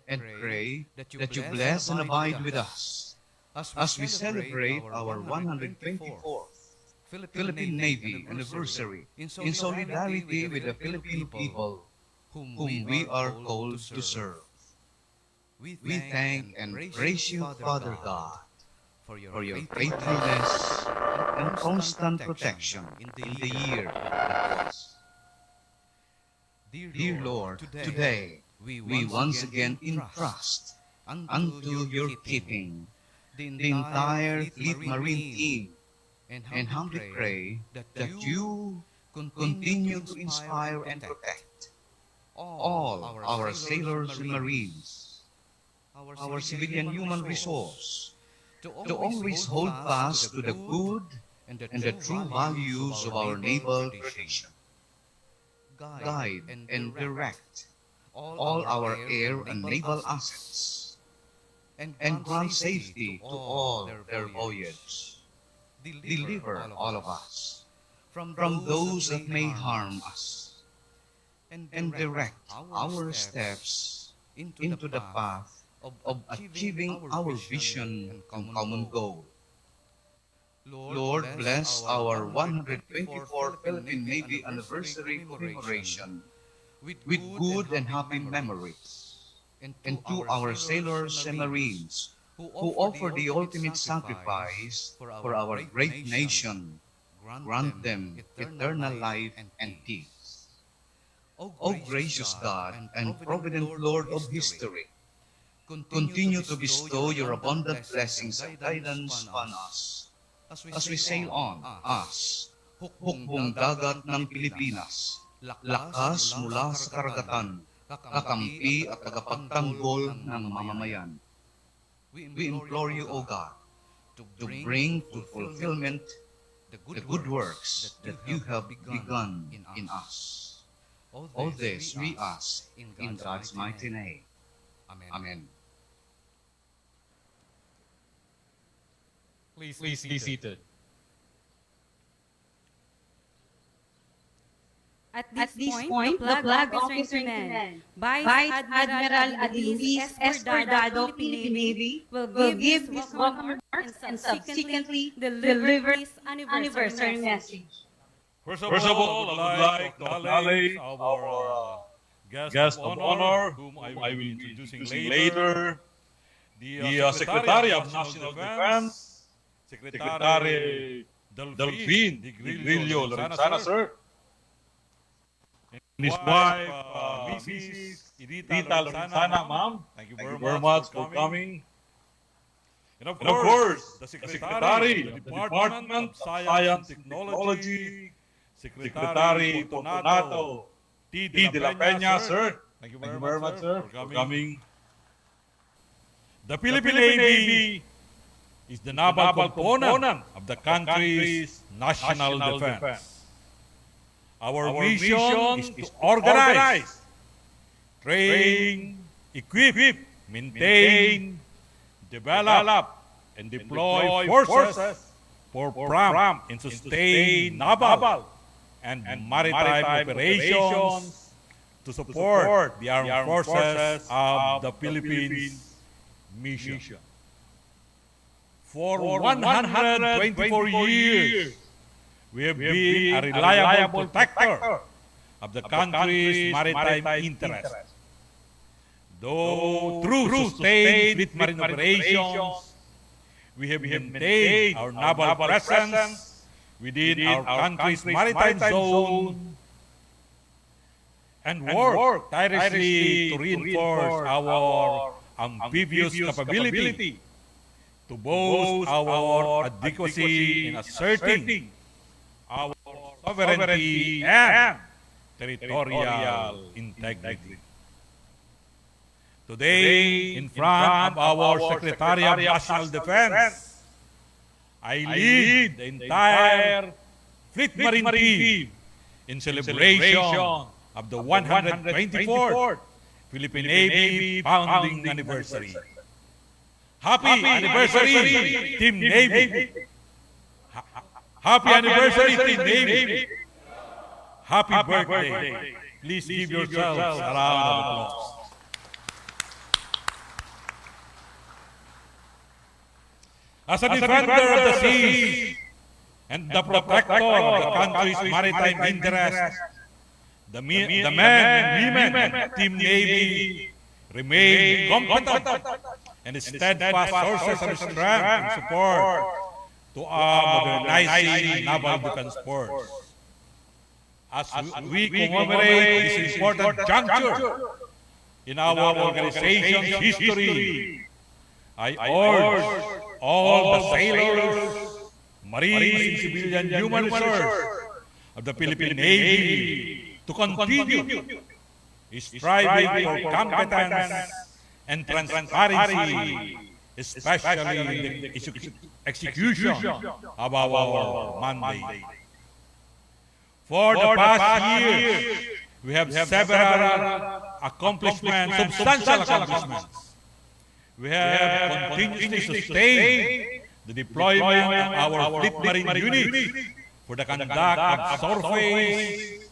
and pray that you bless and abide with us as we celebrate our 124th Philippine Navy Anniversary in solidarity with the Philippine people whom we are called to serve. We thank and praise you, Father God, for your faithfulness and constant protection in the year that was. Dear Lord, today we once again entrust unto your keeping the entire Fleet Marine team and humbly pray that you continue to inspire and protect all our sailors and marines, our civilian human resource, to always hold fast to the good and the true values of our naval tradition. Guide and direct all our air and naval assets, and grant safety to all their voyage. Deliver all of us from those that may harm us, and direct our steps into the path of achieving our vision and common goal. Lord, bless our 124th Philippine Navy Anniversary commemoration with good and happy memories, and to our sailors and marines who offer the ultimate sacrifice for our great nation, grant them eternal life and peace. O gracious God and provident Lord of history, continue to bestow your abundant blessings and guidance on us as we sail on as Hukbong Dagat ng Pilipinas, Lakas mula sa Karagatan, Kakampi at Tagapagtanggol ng Mamamayan. We implore you, O God, to bring to fulfillment the good works that you have begun in us. All this we ask in God's mighty name. Amen. Please be seated. At this point, the flag officer in command, Vice Admiral Luis Esperdado, Philippine Navy, will give his welcome remarks and subsequently deliver his anniversary message. First of all, I would like to acknowledge our guest of honor, whom I will be introducing later, the Secretary of National Defense, Secretary Delphine Digrillo Lorenzana, sir. And his wife, Mrs. Edita Lorenzana, ma'am. Thank you very much for coming. And of course, the Secretary of the Department of Science and Technology, Secretary Fortunato T. de la Peña, sir. Thank you very much, sir, for coming. The Philippine Navy is the naval component of the country's national defense. Our mission is to organize, train, equip, maintain, develop, and deploy forces for prompt and sustained naval and maritime operations to support the armed forces of the Philippines mission. For 124 years, we have been a reliable protector of the country's maritime interests. Though through sustained fleet marine operations, we have maintained our naval presence within our country's maritime zone and work tirelessly to reinforce our amphibious capability to boost our adequacy in asserting our sovereignty and territorial integrity. Today, in front of our Secretary of National Defense, I lead the entire Fleet Marine team in celebration of the 124th Philippine Navy founding anniversary. Happy anniversary, Team Navy! Happy anniversary, Team Navy! Happy birthday! Please give yourselves a round of applause. As a defender of the seas and the protector of the country's maritime interests, the men and women of Team Navy remain competent and steadfast sources of strength and support to our modernizing naval defense force. As we commemorate this important juncture in our organization's history, I urge all the sailors, marines, and civilian human resources of the Philippine Navy to continue striving for competence and transparency, especially in the execution of our mandate. For the past year, we have several accomplishments, substantial accomplishments. We have continuously sustained the deployment of our fleet marine units for the conduct of surface,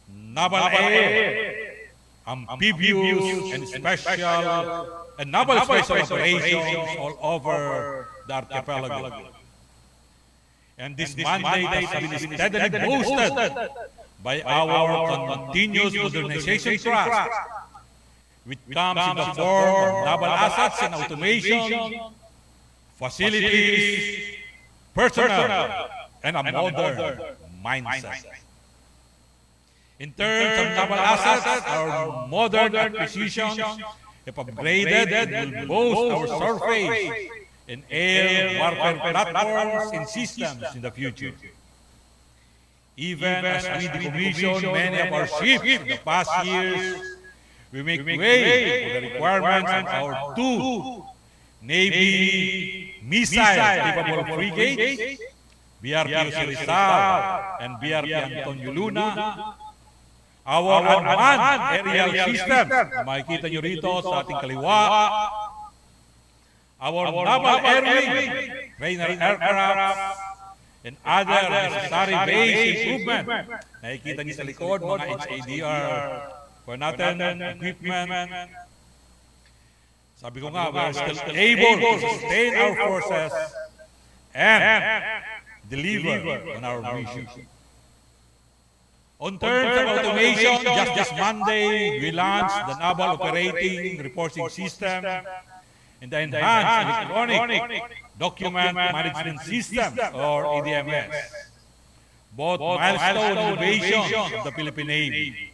naval air, amphibious and naval special operations all over the archipelago. And this mandate has been steadily boosted by our continuous modernization thrust, which comes in the form of naval assets and automation, facilities, personnel, and a modern mindset. In terms of naval assets, our modern acquisitions have upgraded and will boost our surface and air warfare platforms and systems in the future. Even as we decommission many of our ships in the past years, we make way for the requirements of our two Navy missile-capable frigates, BRP Rizal and BRP Antonio Luna, our unmanned aerial systems, makikita nyo rito sa ating kaliwa, our naval air wing, trainer aircraft, and other necessary base improvement. Nakikita nyo sa likod, mga HADR, for natin, equipment. Sabi ko nga, we are still able to sustain our forces and deliver on our mission. On terms of automation, just this Monday, we launched the Naval Operating Reporting System and the Enhanced Electronic Document Management System, or EDMS. Both milestone innovations of the Philippine Navy.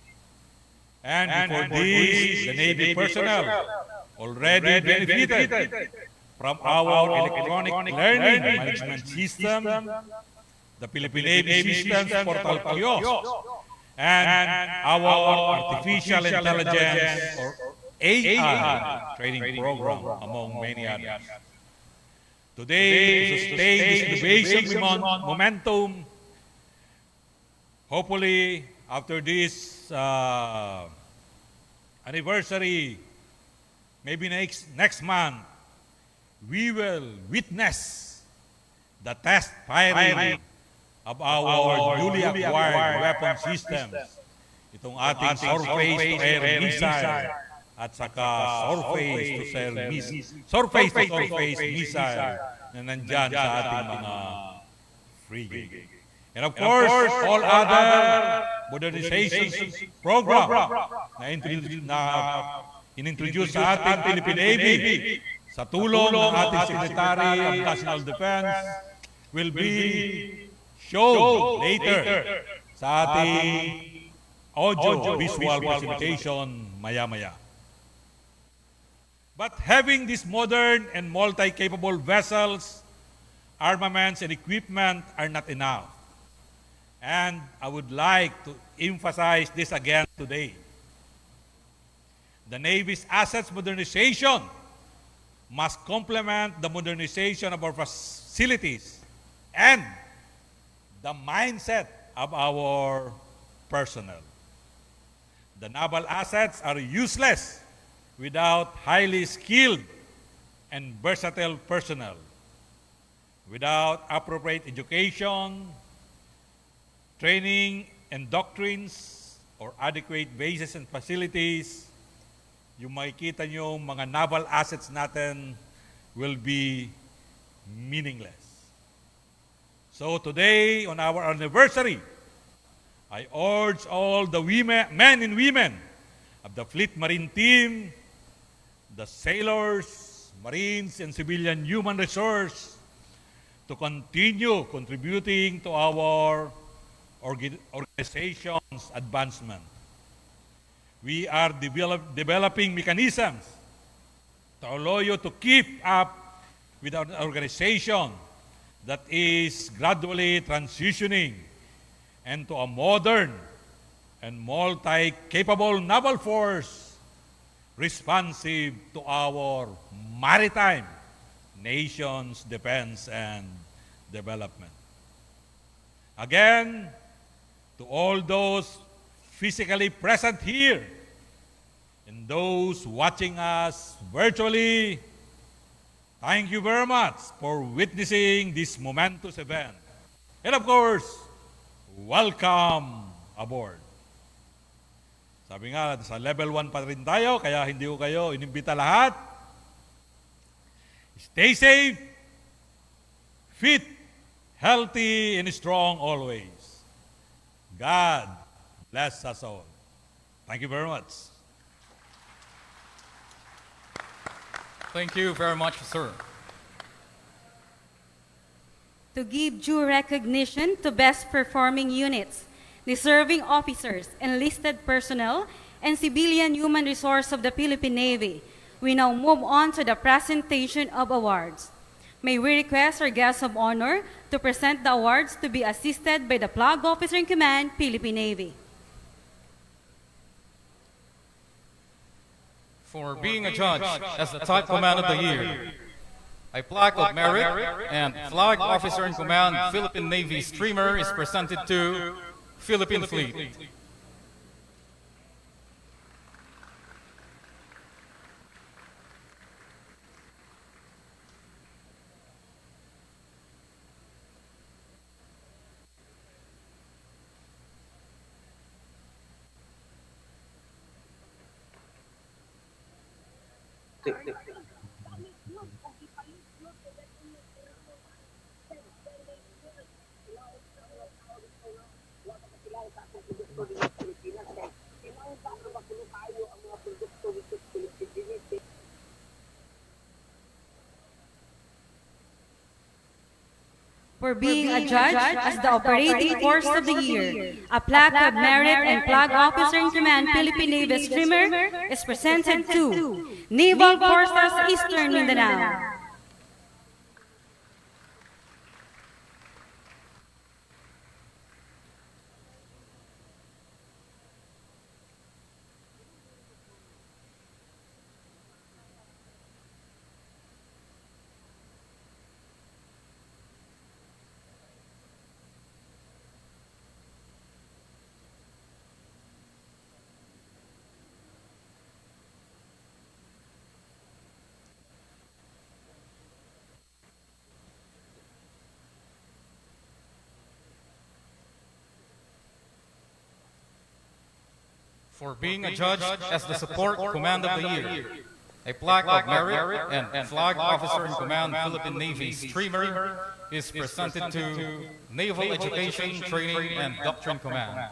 And before this, the Navy personnel already benefited from our electronic learning management system, the Philippine Navy Systems Portal Kiosk, and our Artificial Intelligence, or AI, training program, among many others. Today, to sustain this innovation momentum, hopefully, after this anniversary, maybe next month, we will witness the test firing of our newly acquired weapon systems. Itong ating surface-to-air missile at saka surface-to-surface missile na nandyan sa ating mga frigate. And of course, all other modernization program na in-introduce sa ating Philippine Navy sa tulong ng ating Secretary of National Defense will be shown later sa ating audio-visual presentation maya-maya. But having these modern and multi-capable vessels, armaments, and equipment are not enough. And I would like to emphasize this again today. The Navy's assets modernization must complement the modernization of our facilities and the mindset of our personnel. The naval assets are useless without highly skilled and versatile personnel. Without appropriate education, training, and doctrines, or adequate bases and facilities, yung makikita nyo mga naval assets natin will be meaningless. So today, on our anniversary, I urge all the men and women of the Fleet Marine Team, the sailors, Marines, and civilian human resource to continue contributing to our organization's advancement. We are developing mechanisms to allow you to keep up with our organization that is gradually transitioning into a modern and multi-capable naval force responsive to our maritime nation's defense and development. Again, to all those physically present here and those watching us virtually, thank you very much for witnessing this momentous event. And of course, welcome aboard. Sabi nga, sa level 1 pa rin tayo, kaya hindi ko kayo inimbita lahat. Stay safe, fit, healthy, and strong always. God bless us all. Thank you very much. Thank you very much, sir. To give due recognition to best performing units, deserving officers, enlisted personnel, and civilian human resource of the Philippine Navy, we now move on to the presentation of awards. May we request our guests of honor to present the awards to be assisted by the Flag Officer in Command, Philippine Navy. For being a judge as the Type Command of the Year, a plaque of merit and Flag Officer in Command, Philippine Navy streamer is presented to Philippine Fleet. For being a judge as the Operating Force of the Year, a plaque of merit and Flag Officer in Command Philippine Navy streamer is presented to Naval Forces Eastern Mindanao. For being a judge as the Support Command of the Year, a plaque of merit and Flag Officer in Command Philippine Navy streamer is presented to Naval Education, Training, and Doctrine Command.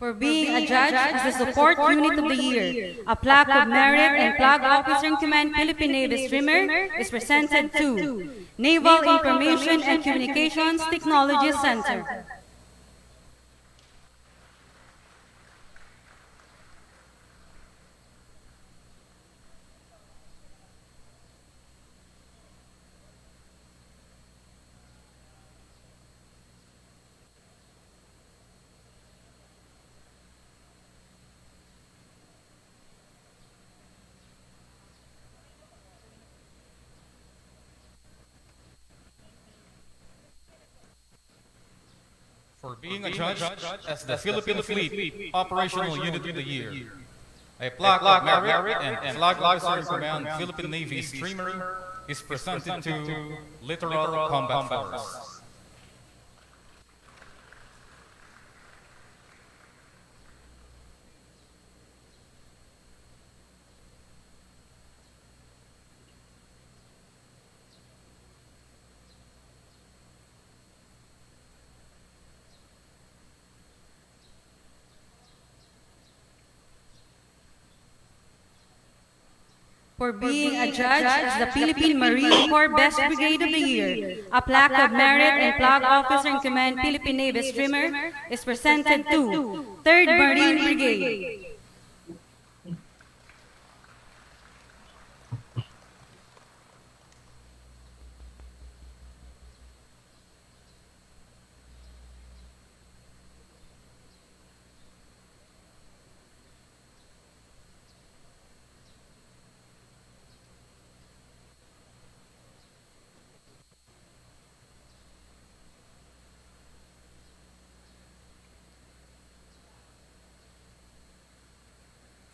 For being a judge as the Support Unit of the Year, a plaque of merit and Flag Officer in Command Philippine Navy streamer is presented to Naval Information and Communications Technology Center. For being a judge as the Philippine Fleet Operational Unit of the Year. A plaque of merit and flag officer in command Philippine Navy streamer is presented to Littoral Combat Force. For being a judge as the Philippine Marine Corps Best Brigade of the Year, a plaque of merit and flag officer in command Philippine Navy streamer is presented to 3rd Marine Brigade.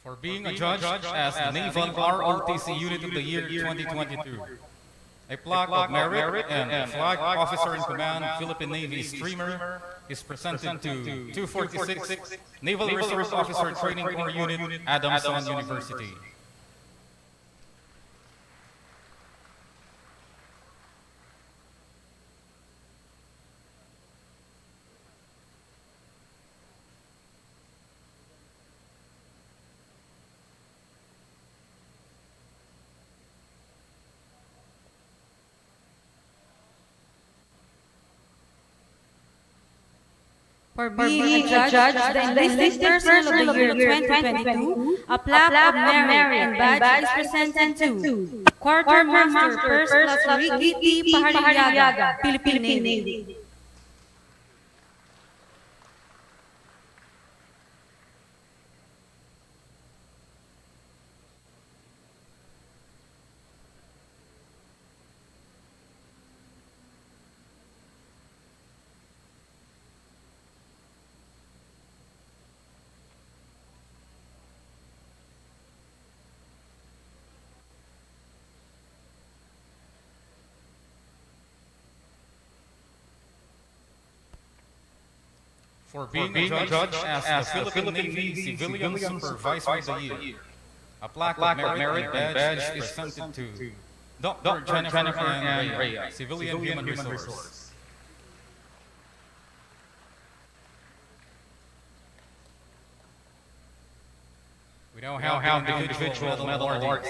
For being a judge as the Naval ROTC Unit of the Year 2022. A plaque of merit and flag officer in command Philippine Navy streamer is presented to 246 Naval Reserve Officer Training Corps Unit, Adamson University. For being a judge, the enlisted personnel of the year 2022, a plaque of merit and badge is presented to Quartermaster First Class Ricky T. Pahariliaga, Philippine Navy. For being a judge as the Philippine Navy Civilian Supervisor of the Year. A plaque of merit and badge is presented to Dr. Jennifer and Rhea, Civilian Human Resource. We now have the individual medal awards.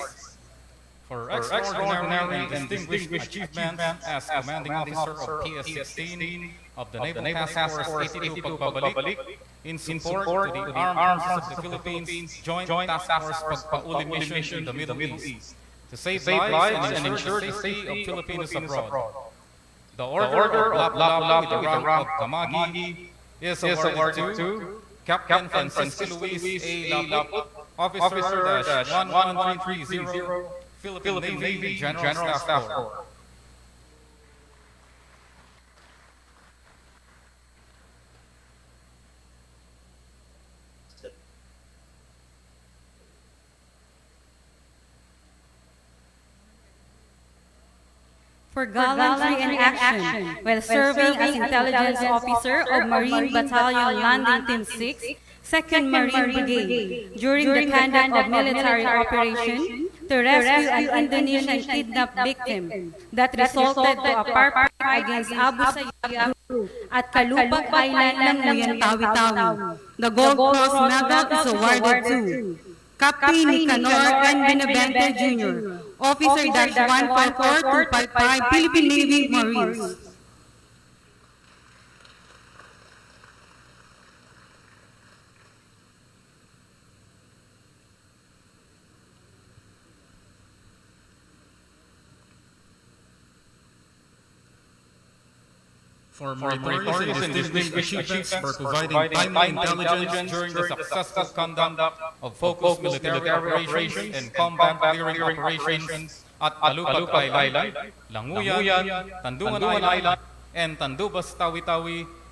For extraordinary and distinguished achievements as Commanding Officer of PS-16 of the Naval Task Force 82 Pagbabalik in support to the Armed Forces of the Philippines Joint Task Force Pagpauli Mission in the Middle East to save lives and ensure the safety of Filipinos abroad. The Order of Lapu-Lapu with the rank of Kamagi is awarded to Captain Francisco Luis A. Lapu, Officer-11330, Philippine Navy General Staff Corps. For gallantry in action while serving as intelligence officer of Marine Battalion Landing Team 6, 2nd Marine Brigade, during the conduct of military operation to rescue an Indonesian kidnapped victim that resulted to a fight against Abu Sayyaf group at Kalupag Island ng Nguyen, Tawi-Tawi. The Gold Cross Medal is awarded to Captain Nicanor N. Benavente Jr., Officer-154-255, Philippine Navy Marines. For meritorious and distinguished achievements for providing timely intelligence during the successful conduct of focused military operations and combat clearing operations at Kalupag Island, Languyan, Tandungan Island, and Tandubas Tawi-Tawi,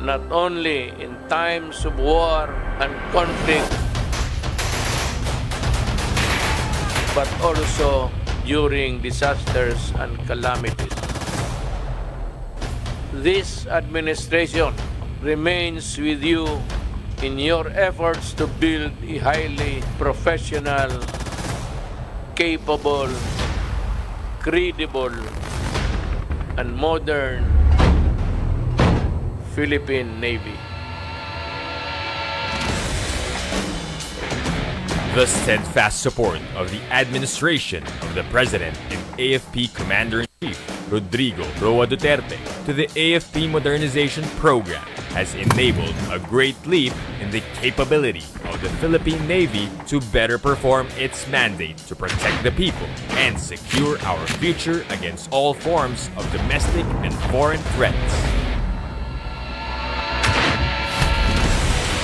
not only in times of war and conflict, but also during disasters and calamities. This administration remains with you in your efforts to build a highly professional, capable, credible, and modern Philippine Navy. The steadfast support of the administration of the President and AFP Commander-in-Chief, Rodrigo Roa Duterte, to the AFP Modernization Program has enabled a great leap in the capability of the Philippine Navy to better perform its mandate to protect the people and secure our future against all forms of domestic and foreign threats.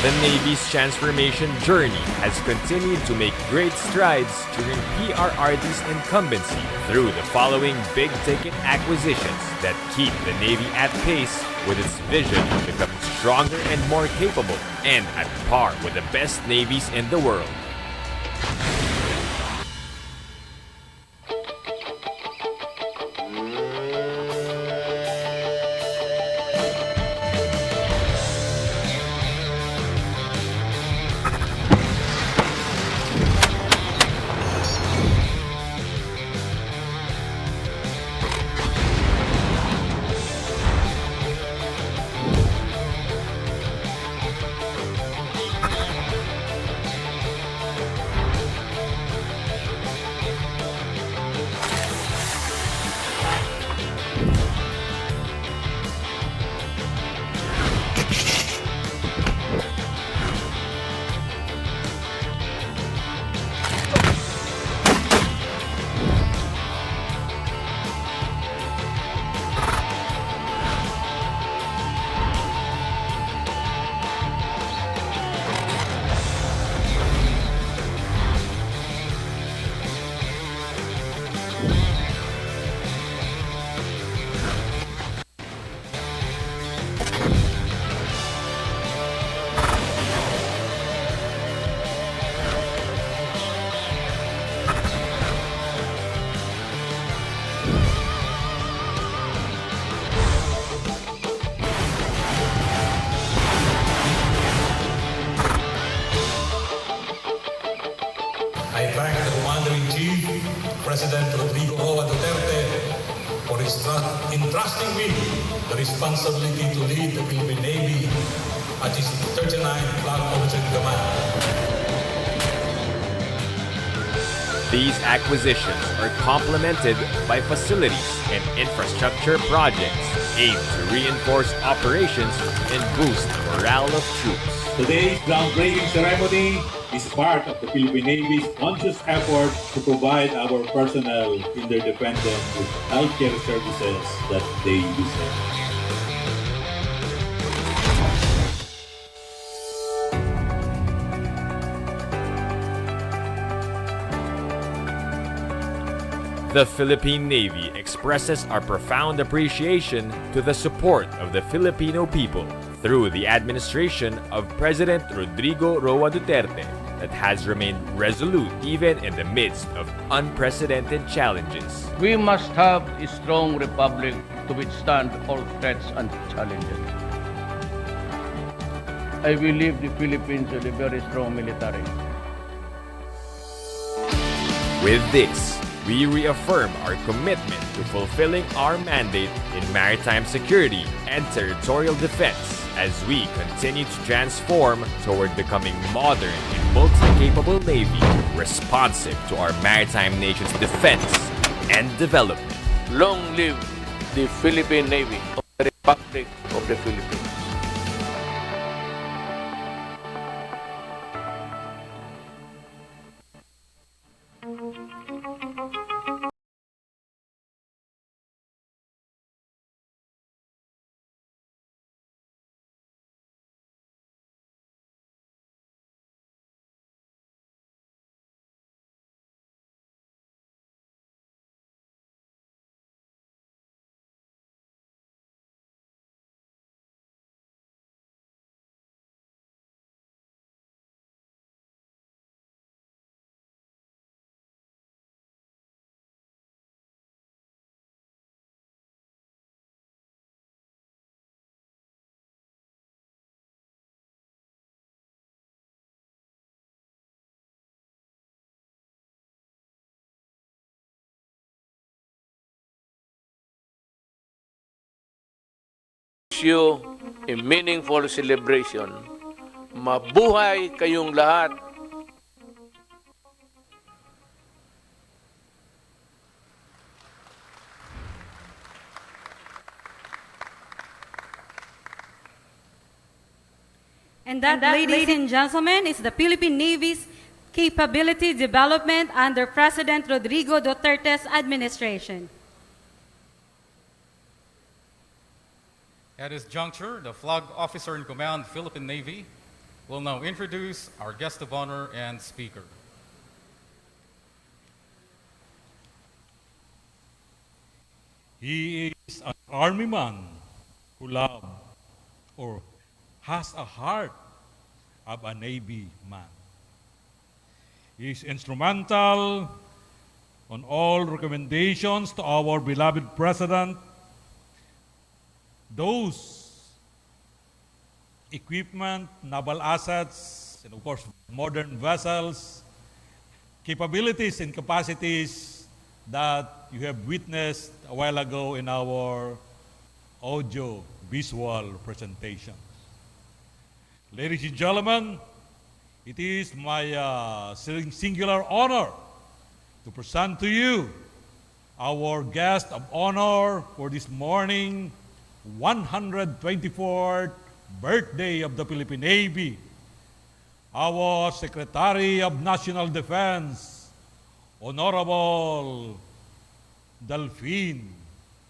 The Navy's transformation journey has continued to make great strides during PRRD's incumbency through the following big-ticket acquisitions that keep the Navy at pace with its vision of becoming stronger and more capable and at par with the best navies in the world. I thank the Commander-in-Chief, President Rodrigo Roa Duterte, for entrusting me the responsibility to lead the Philippine Navy at his 39th Flag Officer in Command. These acquisitions are complemented by facilities and infrastructure projects aimed to reinforce operations and boost the morale of troops. Today's groundbreaking ceremony is part of the Philippine Navy's conscious effort to provide our personnel in their dependent with healthcare services that they deserve. The Philippine Navy expresses our profound appreciation to the support of the Filipino people through the administration of President Rodrigo Roa Duterte that has remained resolute even in the midst of unprecedented challenges. We must have a strong republic to withstand all threats and challenges. I believe the Philippines will be very strong military. With this, we reaffirm our commitment to fulfilling our mandate in maritime security and territorial defense as we continue to transform toward becoming modern and multi-capable Navy, responsive to our maritime nation's defense and development. Long live the Philippine Navy of the Republic of the Philippines. you a meaningful celebration. Mabuhay kayong lahat. And that, ladies and gentlemen, is the Philippine Navy's capability development under President Rodrigo Duterte's administration. At this juncture, the Flag Officer in Command, Philippine Navy, will now introduce our guest of honor and speaker. He is an army man who loves or has a heart of a Navy man. He is instrumental on all recommendations to our beloved President. Those equipment, naval assets, and of course, modern vessels, capabilities and capacities that you have witnessed a while ago in our audio-visual presentations. Ladies and gentlemen, it is my singular honor to present to you our guest of honor for this morning, 124th birthday of the Philippine Navy, our Secretary of National Defense, Honorable Delphine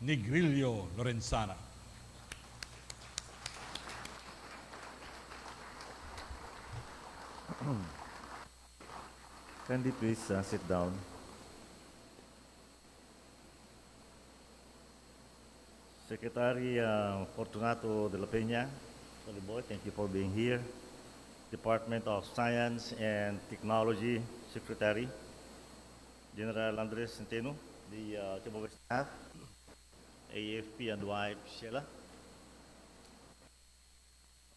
Negrillo Lorenzana. Kindly please sit down. Secretary Fortunato de la Peña, sorry boy, thank you for being here. Department of Science and Technology Secretary, General Andres Centeno, the Chief of Staff, AFP and wife Sheila,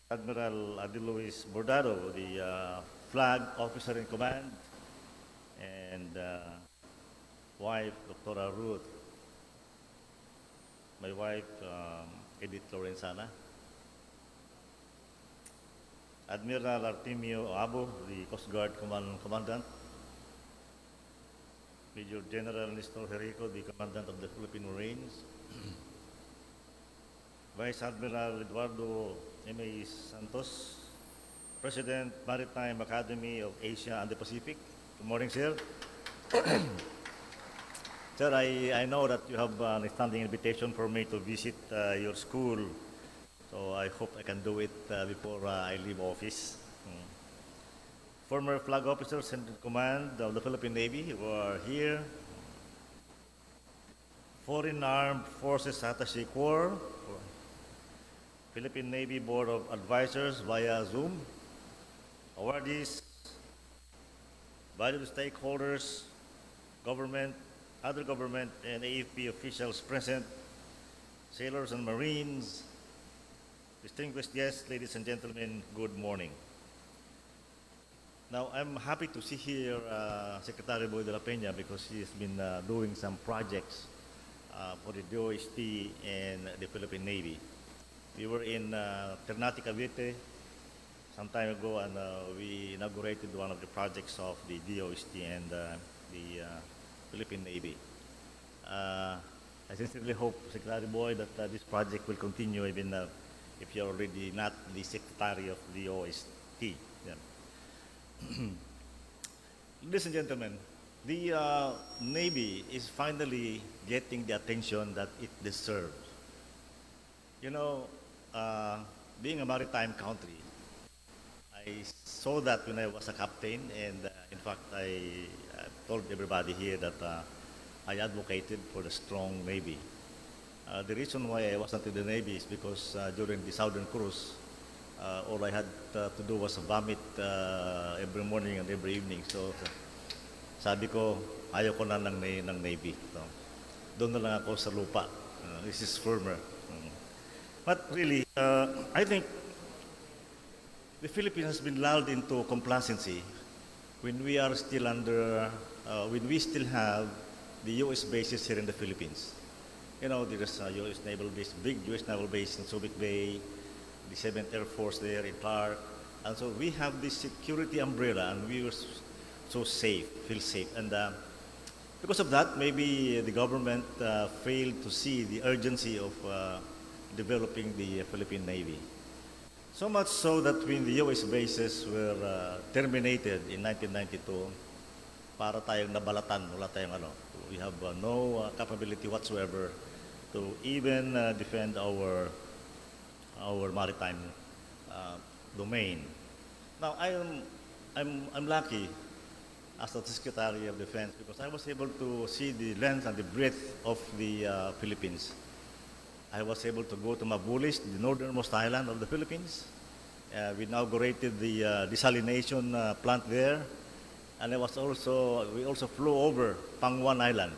Admiral Adiluis Bordado, the Flag Officer in Command, and wife Dr. Ruth, my wife Edith Lorenzana, Admiral Artemio Abo, the Coast Guard Commandant, Major General Nestor Jerico, the Commandant of the Philippine Marines, Vice Admiral Eduardo M.A. Santos, President, Maritime Academy of Asia and the Pacific. Good morning, sir. Sir, I know that you have an standing invitation for me to visit your school, so I hope I can do it before I leave office. Former flag officers in command of the Philippine Navy who are here, Foreign Armed Forces Attaché Corps, Philippine Navy Board of Advisors via Zoom, awardees, valued stakeholders, government, other government and AFP officials present, sailors and Marines, distinguished guests, ladies and gentlemen, good morning. Now, I'm happy to see here Secretary Boy de la Peña because he has been doing some projects for the DOST and the Philippine Navy. We were in Ternate, Cavite some time ago, and we inaugurated one of the projects of the DOST and the Philippine Navy. I sincerely hope, Secretary Boy, that this project will continue even if you're already not the Secretary of the DOST. Yeah. Ladies and gentlemen, the Navy is finally getting the attention that it deserves. You know, being a maritime country, I saw that when I was a captain, and in fact, I told everybody here that I advocated for the strong Navy. The reason why I wasn't in the Navy is because during the Southern Cruise, all I had to do was vomit every morning and every evening. So sabi ko, ayaw ko na ng Navy. So, doon na lang ako sa lupa. This is firmer. But really, I think the Philippines has been lulled into complacency when we are still under, when we still have the U.S. bases here in the Philippines. You know, there's a U.S. naval base, big U.S. naval base in Subic Bay, the 7th Air Force there in Clark. And so we have this security umbrella, and we were so safe, feel safe. And because of that, maybe the government failed to see the urgency of developing the Philippine Navy. So much so that when the U.S. bases were terminated in 1992, para tayong nabalatan, wala tayong ano. We have no capability whatsoever to even defend our maritime domain. Now, I'm lucky as the Secretary of Defense because I was able to see the length and the breadth of the Philippines. I was able to go to Mabulis, the northernmost island of the Philippines. We inaugurated the desalination plant there. And we also flew over Pangwan Island.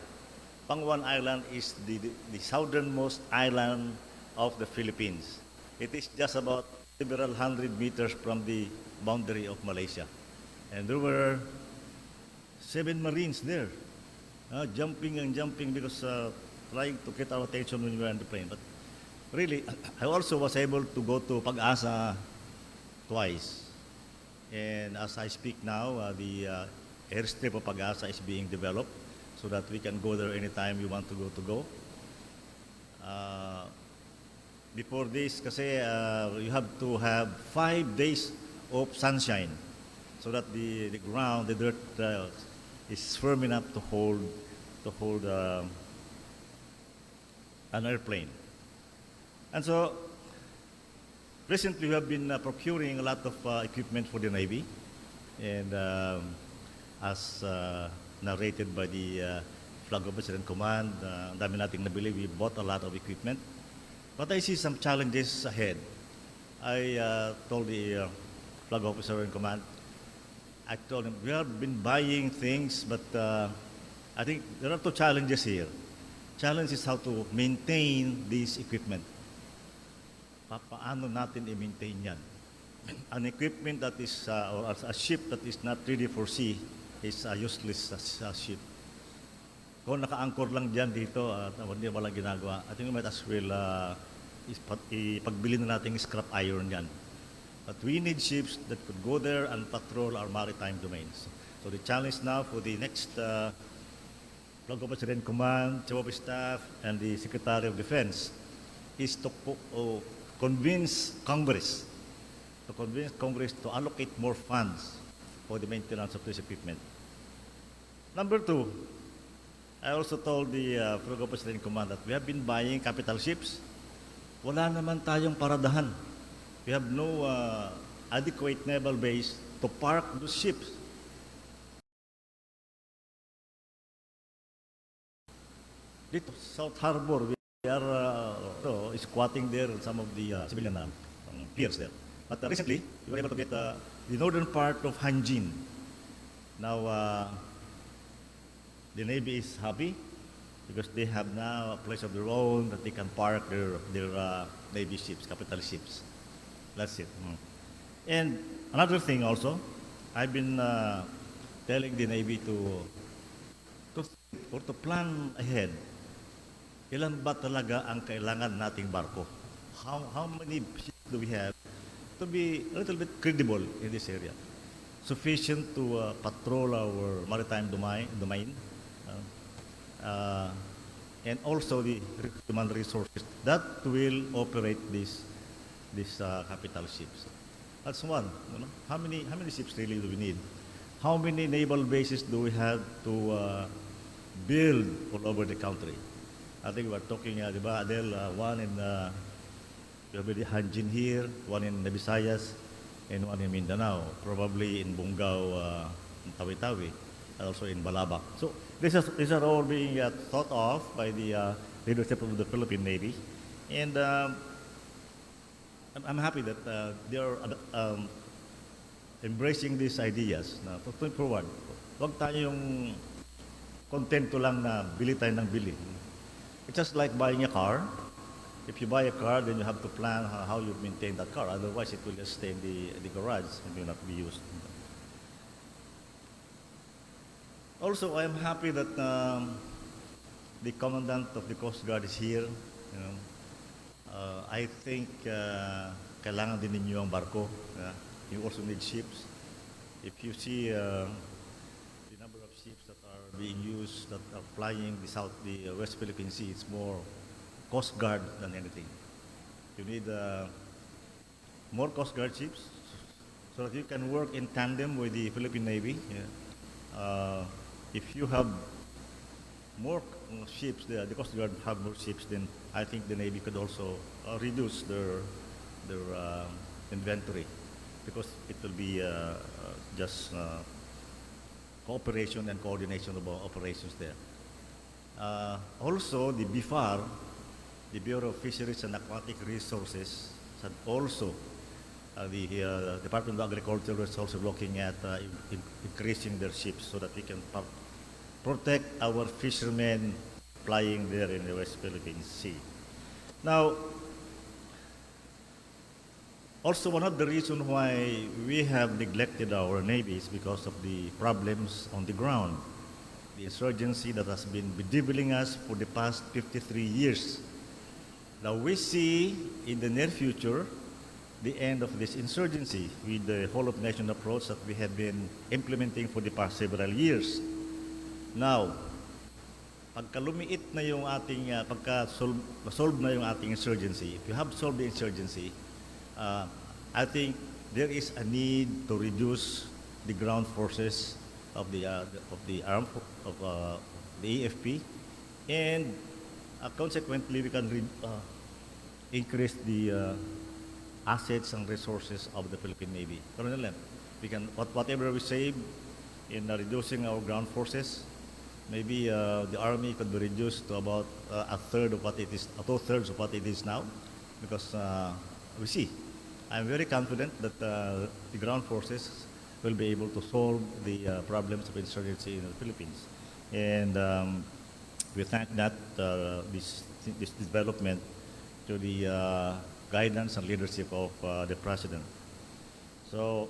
Pangwan Island is the southernmost island of the Philippines. It is just about several hundred meters from the boundary of Malaysia. And there were 7 Marines there, jumping and jumping because trying to get our attention when we were on the plane. But really, I also was able to go to Pag-asa twice. And as I speak now, the airstrip of Pag-asa is being developed so that we can go there anytime we want to go. Before this, kasi you have to have 5 days of sunshine so that the ground, the dirt is firm enough to hold an airplane. And so recently we have been procuring a lot of equipment for the Navy, and as narrated by the Flag Officer in Command, ang dami nating nabili, we bought a lot of equipment. But I see some challenges ahead. I told the Flag Officer in Command, I told him, we have been buying things, but I think there are 2 challenges here. Challenge is how to maintain this equipment. Paano natin i-maintain yan? An equipment that is, or a ship that is not ready for sea is a useless ship. Kung naka-anchor lang dyan dito, hindi wala ginagawa, I think we might as well ipagbili na natin scrap iron yan. But we need ships that could go there and patrol our maritime domains. So the challenge now for the next Flag Officer in Command, Chief of Staff, and the Secretary of Defense is to convince Congress to allocate more funds for the maintenance of this equipment. Number 2, I also told the Flag Officer in Command that we have been buying capital ships. Wala naman tayong paradahan. We have no adequate naval base to park those ships. Dito, South Harbor, we are squatting there in some of the civilian piers there. But recently, we were able to get the northern part of Hanjin. Now, the Navy is happy because they have now a place of their own that they can park their Navy ships, capital ships. That's it. And another thing also, I've been telling the Navy to plan ahead. Ilan ba talaga ang kailangan nating barko? How many ships do we have to be a little bit credible in this area? Sufficient to patrol our maritime domain and also the human resources that will operate these capital ships. That's one. You know? How many ships really do we need? How many naval bases do we have to build all over the country? I think we're talking, diba, Adel, one in we have the Hanjin here, one in the Visayas, and one in Mindanao, probably in Bungao, in Tawi-Tawi, and also in Balabac. So these are all being thought of by the leadership of the Philippine Navy, and I'm happy that they are embracing these ideas. Na going forward, huwag tayong kontento lang na bili tayo ng bili. It's just like buying a car. If you buy a car, then you have to plan how you maintain that car. Otherwise, it will just stay in the garage and will not be used. Also, I am happy that the commandant of the Coast Guard is here. You know, I think kailangan din ninyo ang barko. You also need ships. If you see the number of ships that are being used, that are flying the West Philippine Sea, it's more Coast Guard than anything. You need more Coast Guard ships so that you can work in tandem with the Philippine Navy. Yeah. If you have more ships, the Coast Guard have more ships, then I think the Navy could also reduce their inventory, because it will be just cooperation and coordination of operations there. Also, the BIFAR, the Bureau of Fisheries and Aquatic Resources, and also the Department of Agriculture is also looking at increasing their ships so that we can protect our fishermen flying there in the West Philippine Sea. Now, also one of the reasons why we have neglected our Navy is because of the problems on the ground. The insurgency that has been bedeviling us for the past 53 years. Now we see in the near future the end of this insurgency with the whole-of-nation approach that we have been implementing for the past several years. Now, pagka lumiit na yung ating, pagka-solve na yung ating insurgency, if you have solved the insurgency, I think there is a need to reduce the ground forces of the AFP, and consequently we can increase the assets and resources of the Philippine Navy. We can whatever we save in reducing our ground forces, maybe the Army could be reduced to about a third of what it is, 2/3 of what it is now, because we see. I'm very confident that the ground forces will be able to solve the problems of insurgency in the Philippines. And we thank that this development to the guidance and leadership of the President. So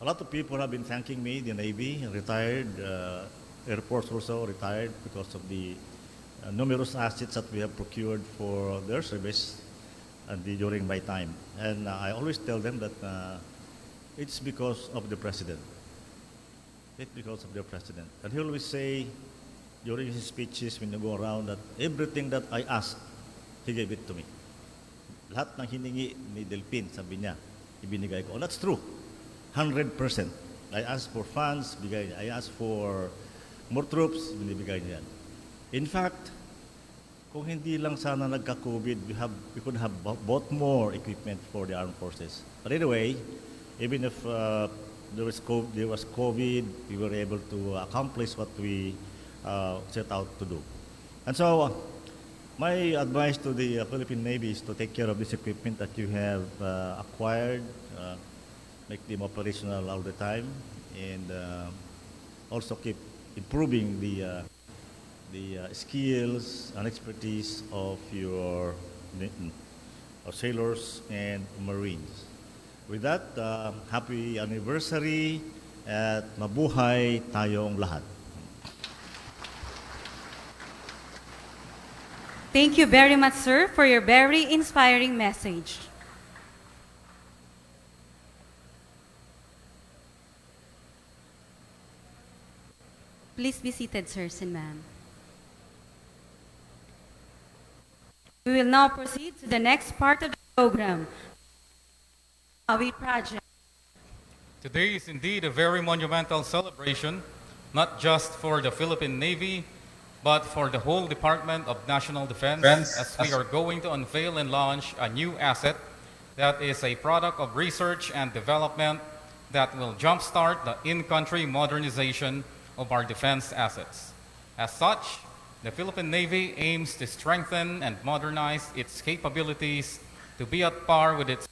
a lot of people have been thanking me, the Navy, retired, Air Force also retired, because of the numerous assets that we have procured for their service during my time. And I always tell them that it's because of the President. It's because of the President. And he always say during his speeches when you go around that everything that I ask, he gave it to me. Lahat ng hiningi ni Delpin, sabi niya, ibinigay ko. Oh, that's true. 100%. I asked for funds, bigay niya. I asked for more troops, binibigay niya. In fact, kung hindi lang sana nagka-COVID, we could have bought more equipment for the armed forces. But anyway, even if there was COVID, we were able to accomplish what we set out to do. And so, my advice to the Philippine Navy is to take care of this equipment that you have acquired, make them operational all the time, and also keep improving the skills and expertise of your sailors and Marines. With that, happy anniversary at mabuhay tayong lahat. Thank you very much, sir, for your very inspiring message. Please be seated, sirs and ma'am. We will now proceed to the next part of the program, BUHAWI project. Today is indeed a very monumental celebration, not just for the Philippine Navy, but for the whole Department of National Defense, as we are going to unveil and launch a new asset that is a product of research and development that will jumpstart the in-country modernization of our defense assets. As such, the Philippine Navy aims to strengthen and modernize its capabilities to be at par with its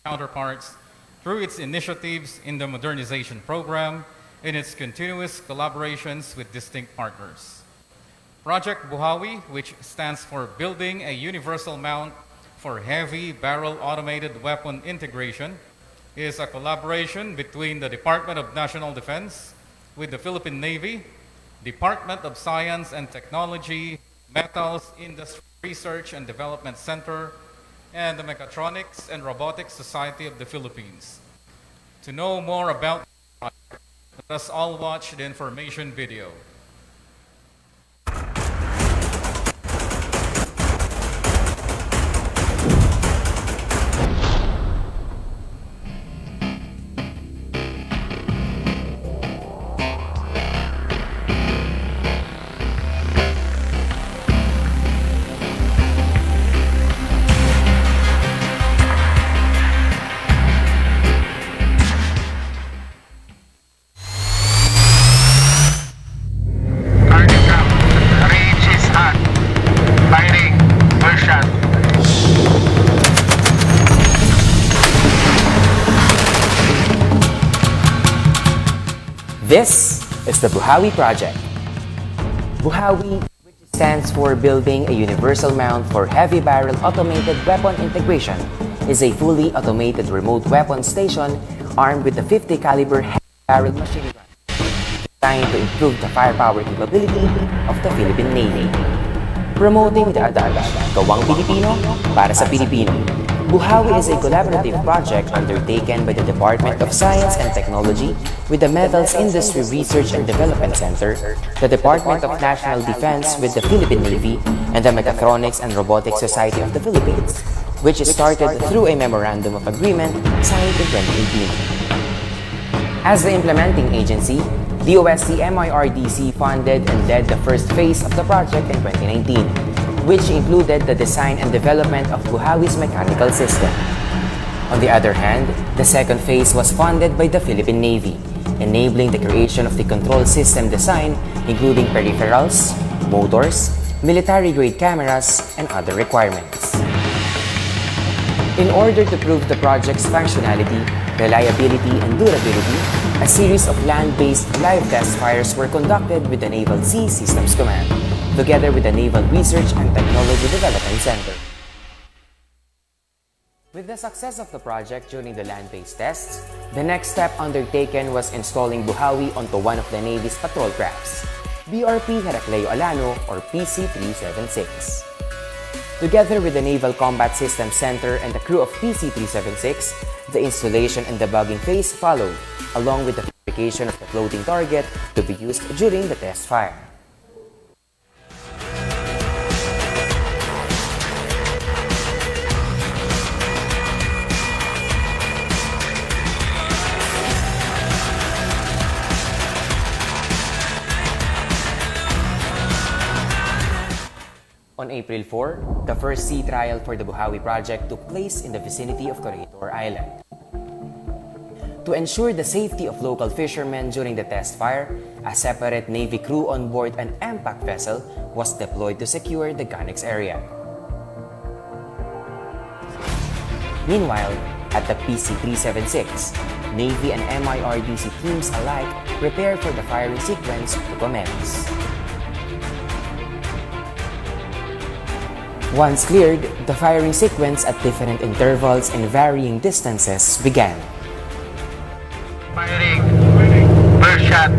counterparts through its initiatives in the modernization program and its continuous collaborations with distinct partners. Project BUHAWI, which stands for Building a Universal Mount for Heavy Barrel Automated Weapon Integration, is a collaboration between the Department of National Defense with the Philippine Navy, Department of Science and Technology, Metals Industry Research and Development Center, and the Mechatronics and Robotics Society of the Philippines. To know more about the project, let us all watch the information video. This is the BUHAWI project. BUHAWI, which stands for Building a Universal Mount for Heavy Barrel Automated Weapon Integration, is a fully automated remote weapon station armed with a 50 caliber heavy barrel machine gun designed to improve the firepower capability of the Philippine Navy. Promoting the adage, Gawang Pilipino para sa Pilipino. BUHAWI is a collaborative project undertaken by the Department of Science and Technology with the Metals Industry Research and Development Center, the Department of National Defense with the Philippine Navy, and the Mechatronics and Robotics Society of the Philippines, which started through a Memorandum of Agreement signed in 2018. As the implementing agency, DOST MIRDC funded and led the first phase of the project in 2019, which included the design and development of BUHAWI's mechanical system. On the other hand, the second phase was funded by the Philippine Navy, enabling the creation of the control system design, including peripherals, motors, military-grade cameras, and other requirements. In order to prove the project's functionality, reliability, and durability, a series of land-based live test fires were conducted with the Naval Sea Systems Command, together with the Naval Research and Technology Development Center. With the success of the project during the land-based tests, the next step undertaken was installing BUHAWI onto one of the Navy's patrol crafts, BRP Heracleo Alano or PC-376. Together with the Naval Combat Systems Center and the crew of PC-376, the installation and debugging phase followed, along with the fabrication of the floating target to be used during the test fire. On April 4, the first sea trial for the BUHAWI project took place in the vicinity of Corregidor Island. To ensure the safety of local fishermen during the test fire, a separate Navy crew on board an MPAC vessel was deployed to secure the Gunnex area. Meanwhile, at the PC-376, Navy and MIRDC teams alike prepare for the firing sequence to commence. Once cleared, the firing sequence at different intervals and varying distances began. Firing. First shot.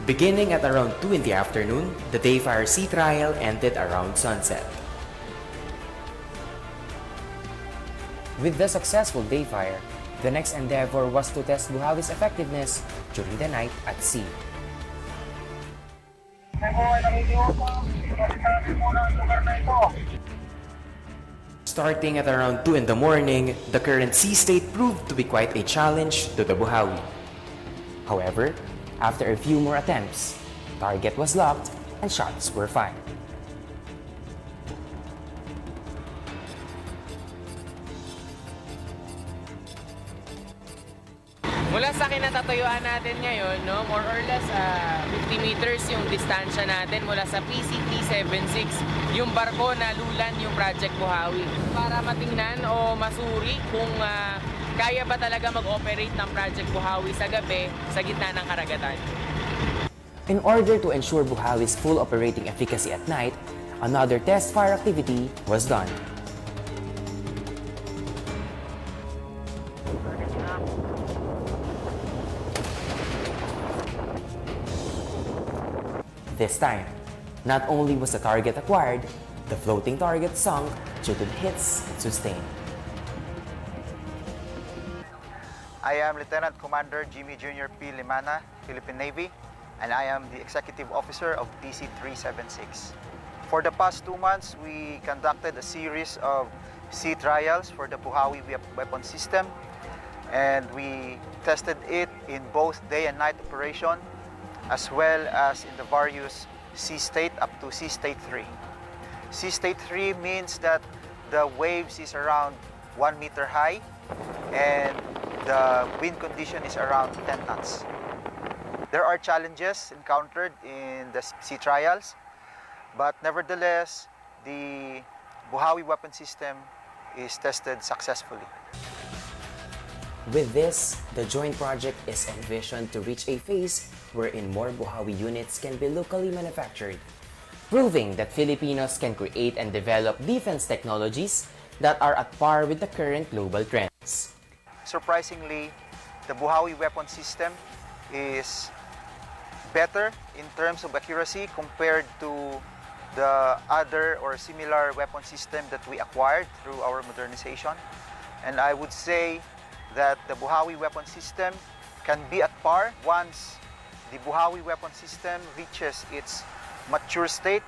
Beginning at around 2 in the afternoon, the Dayfire Sea Trial ended around sunset. With the successful Dayfire, the next endeavor was to test BUHAWI's effectiveness during the night at sea. Starting at around 2 in the morning, the current sea state proved to be quite a challenge to the BUHAWI. However, after a few more attempts, target was locked and shots were fired. Mula sa kinatatayuan natin ngayon, no, more or less 50 meters yung distansya natin mula sa PC-376, yung barko na lulan yung Project BUHAWI. Para matingnan o masuri kung kaya ba talaga mag-operate ng Project BUHAWI sa gabi sa gitna ng karagatan. In order to ensure Buhawi's full operating efficacy at night, another test fire activity was done. This time, not only was the target acquired, the floating target sunk due to the hits it sustained. I am Lieutenant Commander Jimmy Jr. P. Limana, Philippine Navy, and I am the Executive Officer of PC-376. For the past 2 months, we conducted a series of sea trials for the BUHAWI weapon system, and we tested it in both day and night operation, as well as in the various sea state up to sea state 3. Sea state 3 means that the waves is around 1 meter high and the wind condition is around 10 knots. There are challenges encountered in the sea trials, but nevertheless, the BUHAWI weapon system is tested successfully. With this, the joint project is envisioned to reach a phase wherein more BUHAWI units can be locally manufactured, proving that Filipinos can create and develop defense technologies that are at par with the current global trends. Surprisingly, the BUHAWI weapon system is better in terms of accuracy compared to the other or similar weapon system that we acquired through our modernization. And I would say that the BUHAWI weapon system can be at par once the BUHAWI weapon system reaches its mature state.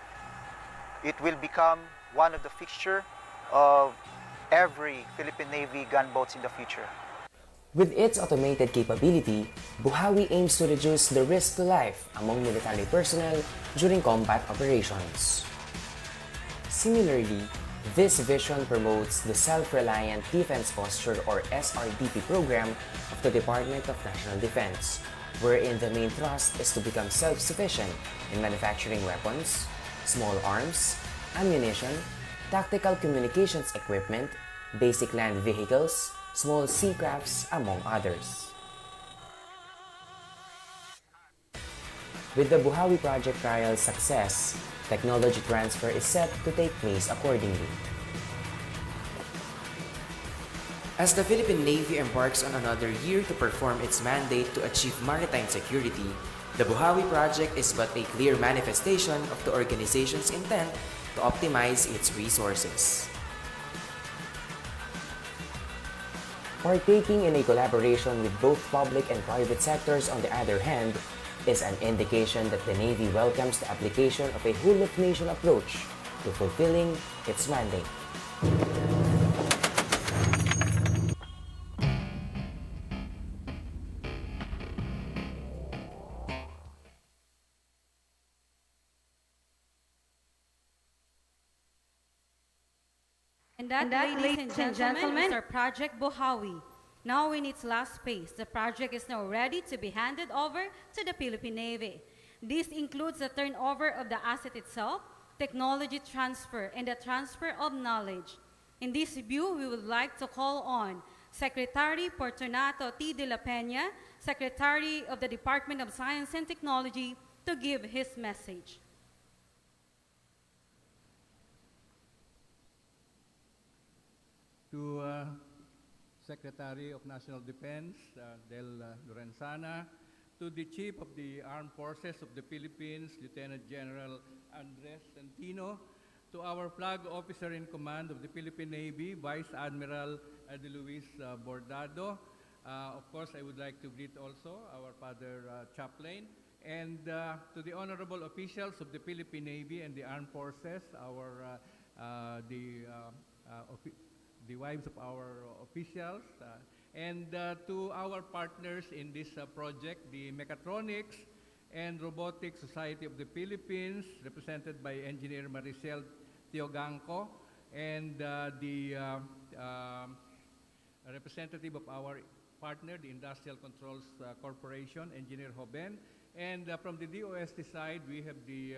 It will become one of the fixture of every Philippine Navy gunboats in the future. With its automated capability, BUHAWI aims to reduce the risk to life among military personnel during combat operations. Similarly, this vision promotes the Self-Reliant Defense Posture or SRDP program of the Department of National Defense, wherein the main thrust is to become self-sufficient in manufacturing weapons, small arms, ammunition, tactical communications equipment, basic land vehicles, small sea crafts, among others. With the BUHAWI project trial's success, technology transfer is set to take place accordingly. As the Philippine Navy embarks on another year to perform its mandate to achieve maritime security, the BUHAWI project is but a clear manifestation of the organization's intent to optimize its resources. Partaking in a collaboration with both public and private sectors, on the other hand, is an indication that the Navy welcomes the application of a whole-of-nation approach to fulfilling its mandate. And that, ladies and gentlemen, is our Project BUHAWI. Now in its last phase, the project is now ready to be handed over to the Philippine Navy. This includes the turnover of the asset itself, technology transfer, and the transfer of knowledge. In this view, we would like to call on Secretary Fortunato T. de la Peña, Secretary of the Department of Science and Technology, to give his message. To Secretary of National Defense, Del Lorenzana, to the Chief of the Armed Forces of the Philippines, Lieutenant General Andres Santino, to our Flag Officer in Command of the Philippine Navy, Vice Admiral De Luis Bordado. Of course, I would like to greet also our Father Chaplain, and to the honorable officials of the Philippine Navy and the Armed Forces, the wives of our officials, and to our partners in this project, the Mechatronics and Robotics Society of the Philippines, represented by Engineer Maricel Tioganco, and the representative of our partner, the Industrial Controls Corporation, Engineer Hoben. And from the DOST side, we have the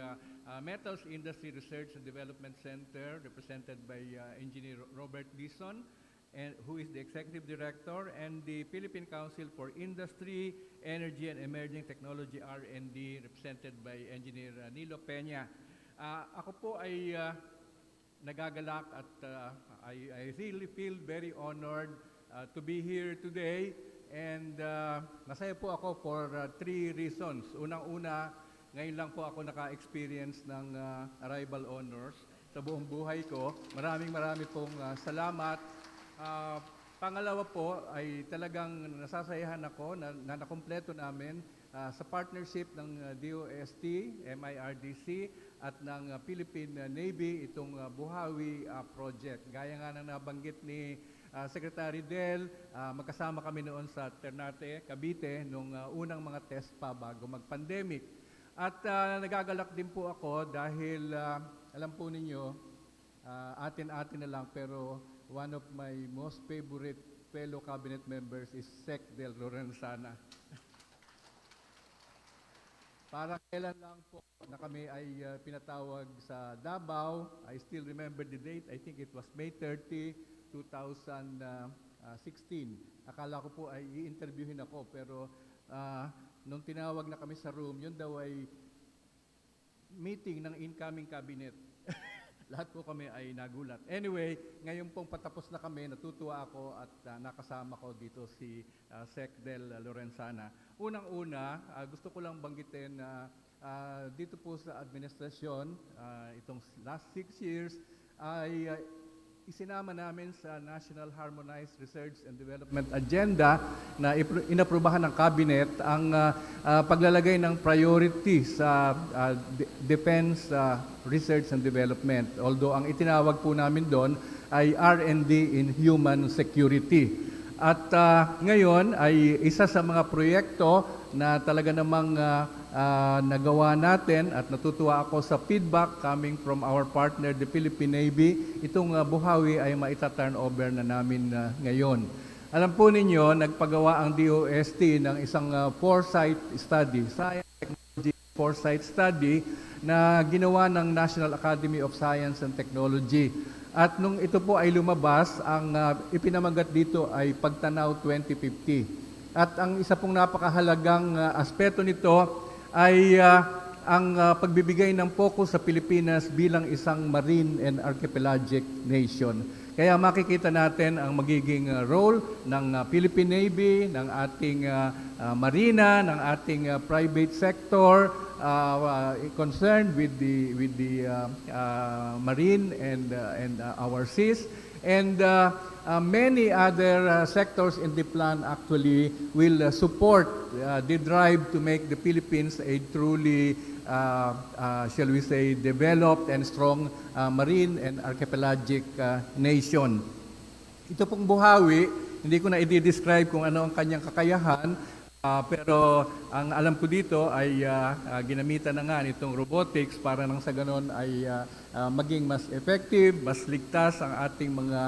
Metals Industry Research and Development Center, represented by Engineer Robert Dison, and who is the Executive Director, and the Philippine Council for Industry, Energy, and Emerging Technology R&D, represented by Engineer Nilo Peña. Ako po ay nagagalak at I really feel very honored to be here today, and masaya po ako for 3 reasons. Unang-una, ngayon lang po ako naka-experience ng Arrival Honors sa buong buhay ko. Maraming pong salamat. Pangalawa po ay talagang nasasayahan ako na nakumpleto namin sa partnership ng DOST, MIRDC at ng Philippine Navy itong BUHAWI project. Gaya nga na nabanggit ni Secretary Del, magkasama kami noon sa Ternate, Cavite nung unang mga test pa bago mag-pandemic. At nagagalak din po ako dahil alam po ninyo, atin-atin na lang, pero one of my most favorite fellow cabinet members is Sec. Del Lorenzana. Parang kailan lang po na kami ay pinatawag sa Davao. I still remember the date. I think it was May 30, 2016. Akala ko po ay i-interviewin ako, pero nung tinawag na kami sa room, yun daw ay meeting ng incoming cabinet. Lahat po kami ay nagulat. Anyway, ngayon pong patapos na kami, natutuwa ako at nakasama ko dito si Sec. Del Lorenzana. Unang-una, gusto ko lang banggitin na dito po sa administrasyon, itong last 6 years, ay isinama namin sa National Harmonized Research and Development Agenda na inaprubahan ng Cabinet ang paglalagay ng priority sa defense research and development. Although ang itinawag po namin doon ay R&D in human security. At ngayon ay isa sa mga proyekto na talaga namang nagawa natin at natutuwa ako sa feedback coming from our partner, the Philippine Navy. Itong BUHAWI ay maita-turn over na namin ngayon. Alam po ninyo, nagpagawa ang DOST ng isang foresight study, Science Technology Foresight Study, na ginawa ng National Academy of Science and Technology. At nung ito po ay lumabas, ang ipinamagat dito ay Pagtanaw 2050. At ang isa pong napakahalagang aspeto nito ay ang pagbibigay ng focus sa Pilipinas bilang isang marine and archipelagic nation. Kaya makikita natin ang magiging role ng Philippine Navy, ng ating marina, ng ating private sector concerned with the marine and our seas. And many other sectors in the plan actually will support the drive to make the Philippines a truly, shall we say, developed and strong marine and archipelagic nation. Ito pong BUHAWI, hindi ko na i-describe kung ano ang kanyang kakayahan, pero ang alam ko dito ay ginamitan na nga nitong robotics para nang sa ganon ay maging mas effective, mas ligtas ang ating mga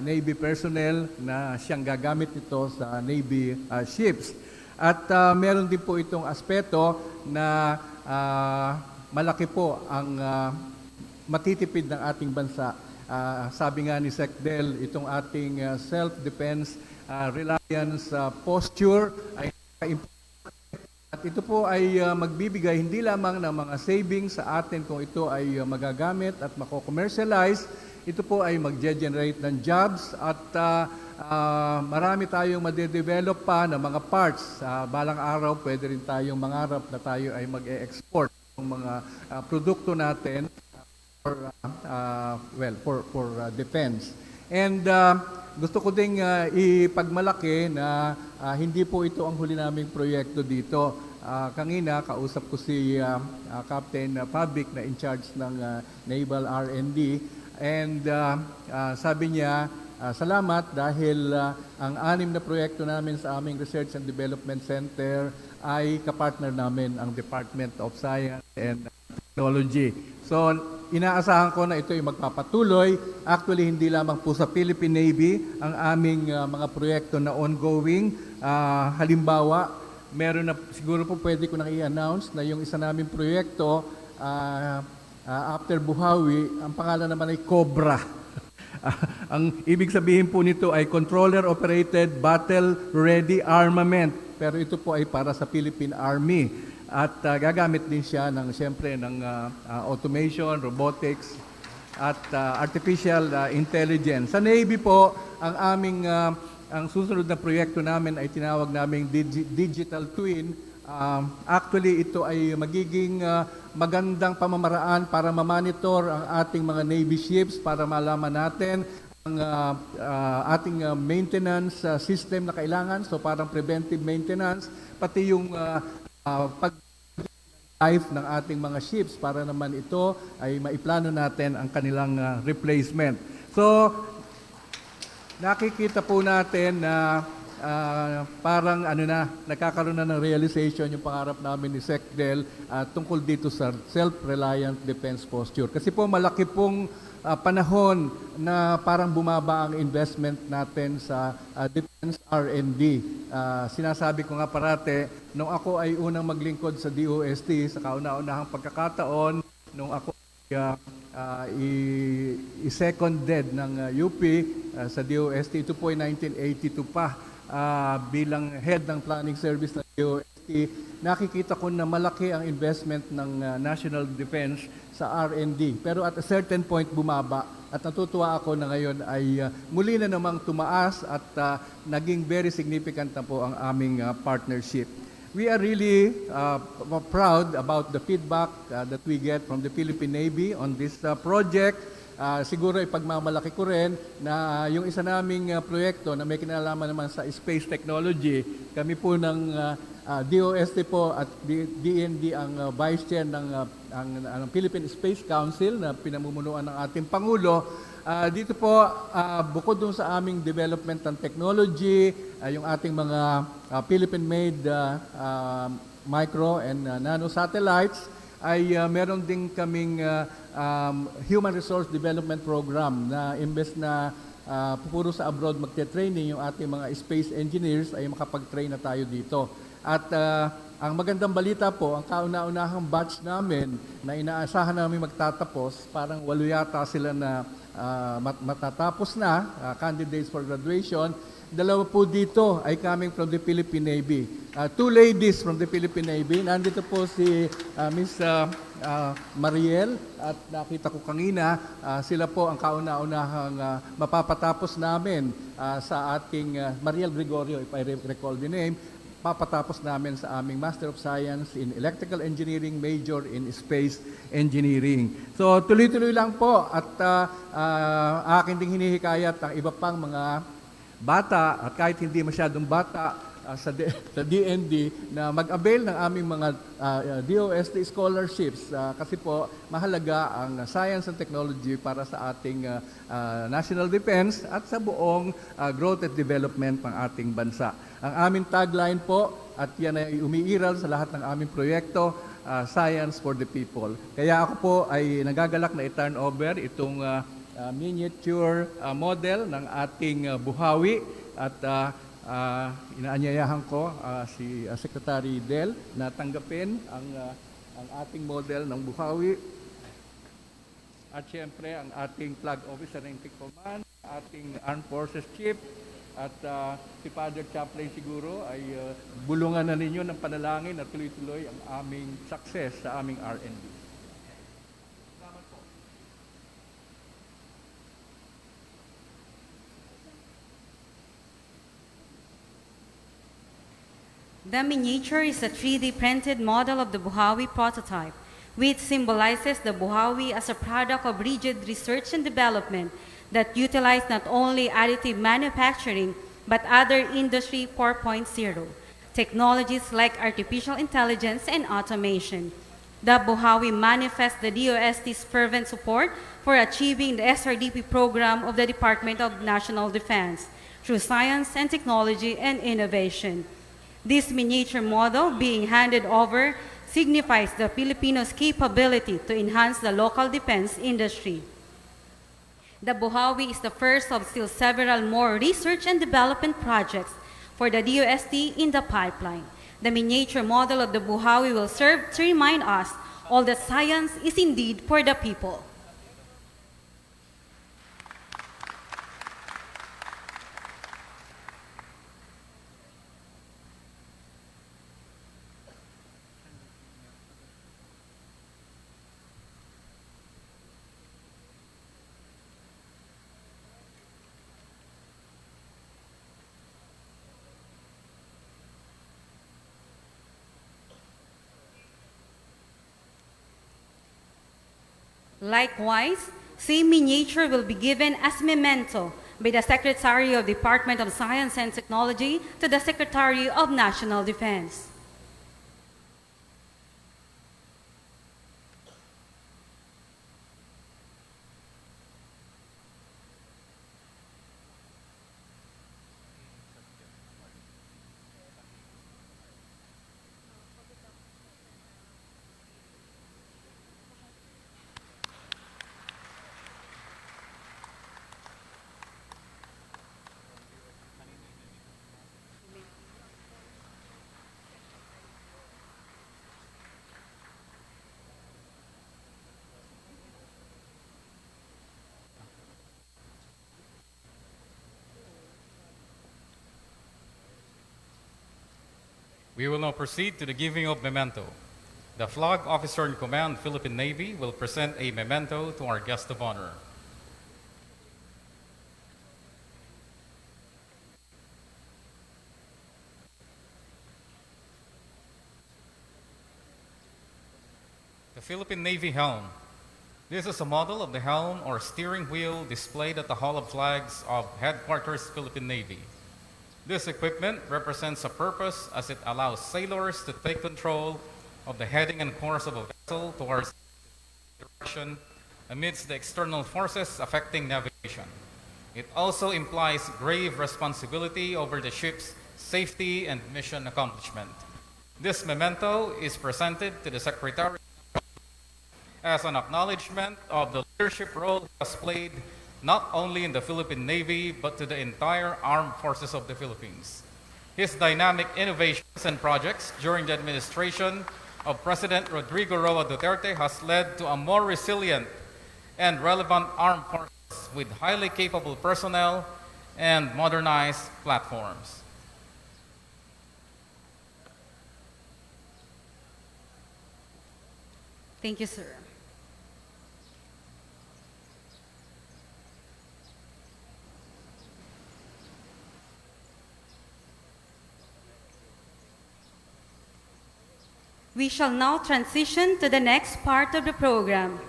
Navy personnel na siyang gagamit nito sa Navy ships. At meron din po itong aspeto na malaki po ang matitipid ng ating bansa. Sabi nga ni Sec. Del, itong ating self-defense reliance posture ay at ito po ay magbibigay hindi lamang ng mga savings sa atin kung ito ay magagamit at mako-commercialize. Ito po ay mag-generate ng jobs at marami tayong madedevelop pa ng mga parts. Balang araw, pwede rin tayong mangarap na tayo ay mag-e-export ng mga produkto natin for defense. And gusto ko ding ipagmalaki na hindi po ito ang huli naming proyekto dito. Kanina, kausap ko si Captain Fabic na in charge ng Naval R&D. And sabi niya, salamat dahil ang 6 na proyekto namin sa aming Research and Development Center ay kapartner namin ang Department of Science and Technology. So, inaasahan ko na ito ay magpapatuloy. Actually, hindi lamang po sa Philippine Navy ang aming mga proyekto na ongoing. Halimbawa, meron na, siguro po pwede ko nang i-announce na yung isa naming proyekto after BUHAWI, ang pangalan naman ay Cobra. Ang ibig sabihin po nito ay controller-operated battle-ready armament. Pero ito po ay para sa Philippine Army. At gagamit din siya ng, siyempre, ng automation, robotics, at artificial intelligence. Sa Navy po, ang susunod na proyekto namin ay tinawag naming digital twin. Actually, ito ay magiging magandang pamamaraan para ma-monitor ang ating mga Navy ships para malaman natin ang ating maintenance system na kailangan. So parang preventive maintenance, pati yung life ng ating mga ships para naman ito ay maiplano natin ang kanilang replacement. So nakikita po natin na parang nagkakaroon na ng realization yung pangarap namin ni SecDel tungkol dito sa self-reliant defense posture. Kasi po malaki pong panahon na parang bumaba ang investment natin sa defense R&D. Sinasabi ko nga parate, nung ako ay unang maglingkod sa DOST, sa kauna-unahang pagkakataon, nung ako i-seconded ng UP sa DOST, ito po ay 1982 pa. Bilang head ng planning service ng DOST, nakikita ko na malaki ang investment ng national defense sa R&D. Pero at a certain point bumaba at natutuwa ako na ngayon ay muli na namang tumaas at naging very significant na po ang aming partnership. We are really proud about the feedback that we get from the Philippine Navy on this project. Siguro ipagmamalaki ko rin na yung isa naming proyekto na may kinalaman naman sa space technology, kami po ng DOST po at DND ang Vice Chair ng Philippine Space Council na pinamumunuan ng ating Pangulo. Dito po, bukod dun sa aming development and technology, yung ating mga Philippine-made micro and nano satellites, ay meron din kaming human resource development program na imbes na pupuro sa abroad magte-training yung ating mga space engineers ay makapag-train na tayo dito. At ang magandang balita po, ang kauna-unahang batch namin na inaasahan namin magtatapos, parang 8 yata sila na matatapos na, candidates for graduation. 2 po dito ay coming from the Philippine Navy. 2 ladies from the Philippine Navy. Nandito po si Miss Mariel at nakita ko kanina, sila po ang kauna-unahang mapapatapos namin sa ating Mariel Gregorio, if I recall the name, papatapos namin sa aming Master of Science in Electrical Engineering, Major in Space Engineering. So tuloy-tuloy lang po at akin ding hinihikayat ang iba pang mga bata at kahit hindi masyadong bata sa DND na mag-avail ng aming mga DOST scholarships kasi po mahalaga ang science and technology para sa ating national defense at sa buong growth at development ng ating bansa. Ang aming tagline po, at yan ay umiiral sa lahat ng aming proyekto, Science for the People. Kaya ako po ay nagagalak na i-turn over itong miniature model ng ating buhawi at inaanyayahan ko si Secretary Del na tanggapin ang ating model ng buhawi at siyempre ang ating flag officer ng command, ating armed forces chief at si Father Chaplain siguro ay bulungan na ninyo ng panalangin at tuloy-tuloy ang aming success sa aming R&D. The miniature is a 3D printed model of the Buhawi prototype, which symbolizes the Buhawi as a product of rigid research and development that utilize not only additive manufacturing, but other Industry 4.0 technologies like artificial intelligence and automation. The Buhawi manifests the DOST's fervent support for achieving the SRDP program of the Department of National Defense through science and technology and innovation. This miniature model being handed over signifies the Filipinos' capability to enhance the local defense industry. The Buhawi is the first of still several more research and development projects for the DOST in the pipeline. The miniature model of the Buhawi will serve to remind us all that science is indeed for the people. Likewise, same miniature will be given as memento by the Secretary of Department of Science and Technology to the Secretary of National Defense. We will now proceed to the giving of memento. The Flag Officer in Command, Philippine Navy, will present a memento to our guest of honor. The Philippine Navy helm. This is a model of the helm or steering wheel displayed at the Hall of Flags of Headquarters Philippine Navy. This equipment represents a purpose as it allows sailors to take control of the heading and course of a vessel towards direction amidst the external forces affecting navigation. It also implies grave responsibility over the ship's safety and mission accomplishment. This memento is presented to the Secretary as an acknowledgement of the leadership role he has played not only in the Philippine Navy, but to the entire armed forces of the Philippines. His dynamic innovations and projects during the administration of President Rodrigo Roa Duterte has led to a more resilient and relevant armed forces with highly capable personnel and modernized platforms. Thank you, sir. We shall now transition to the next part of the program.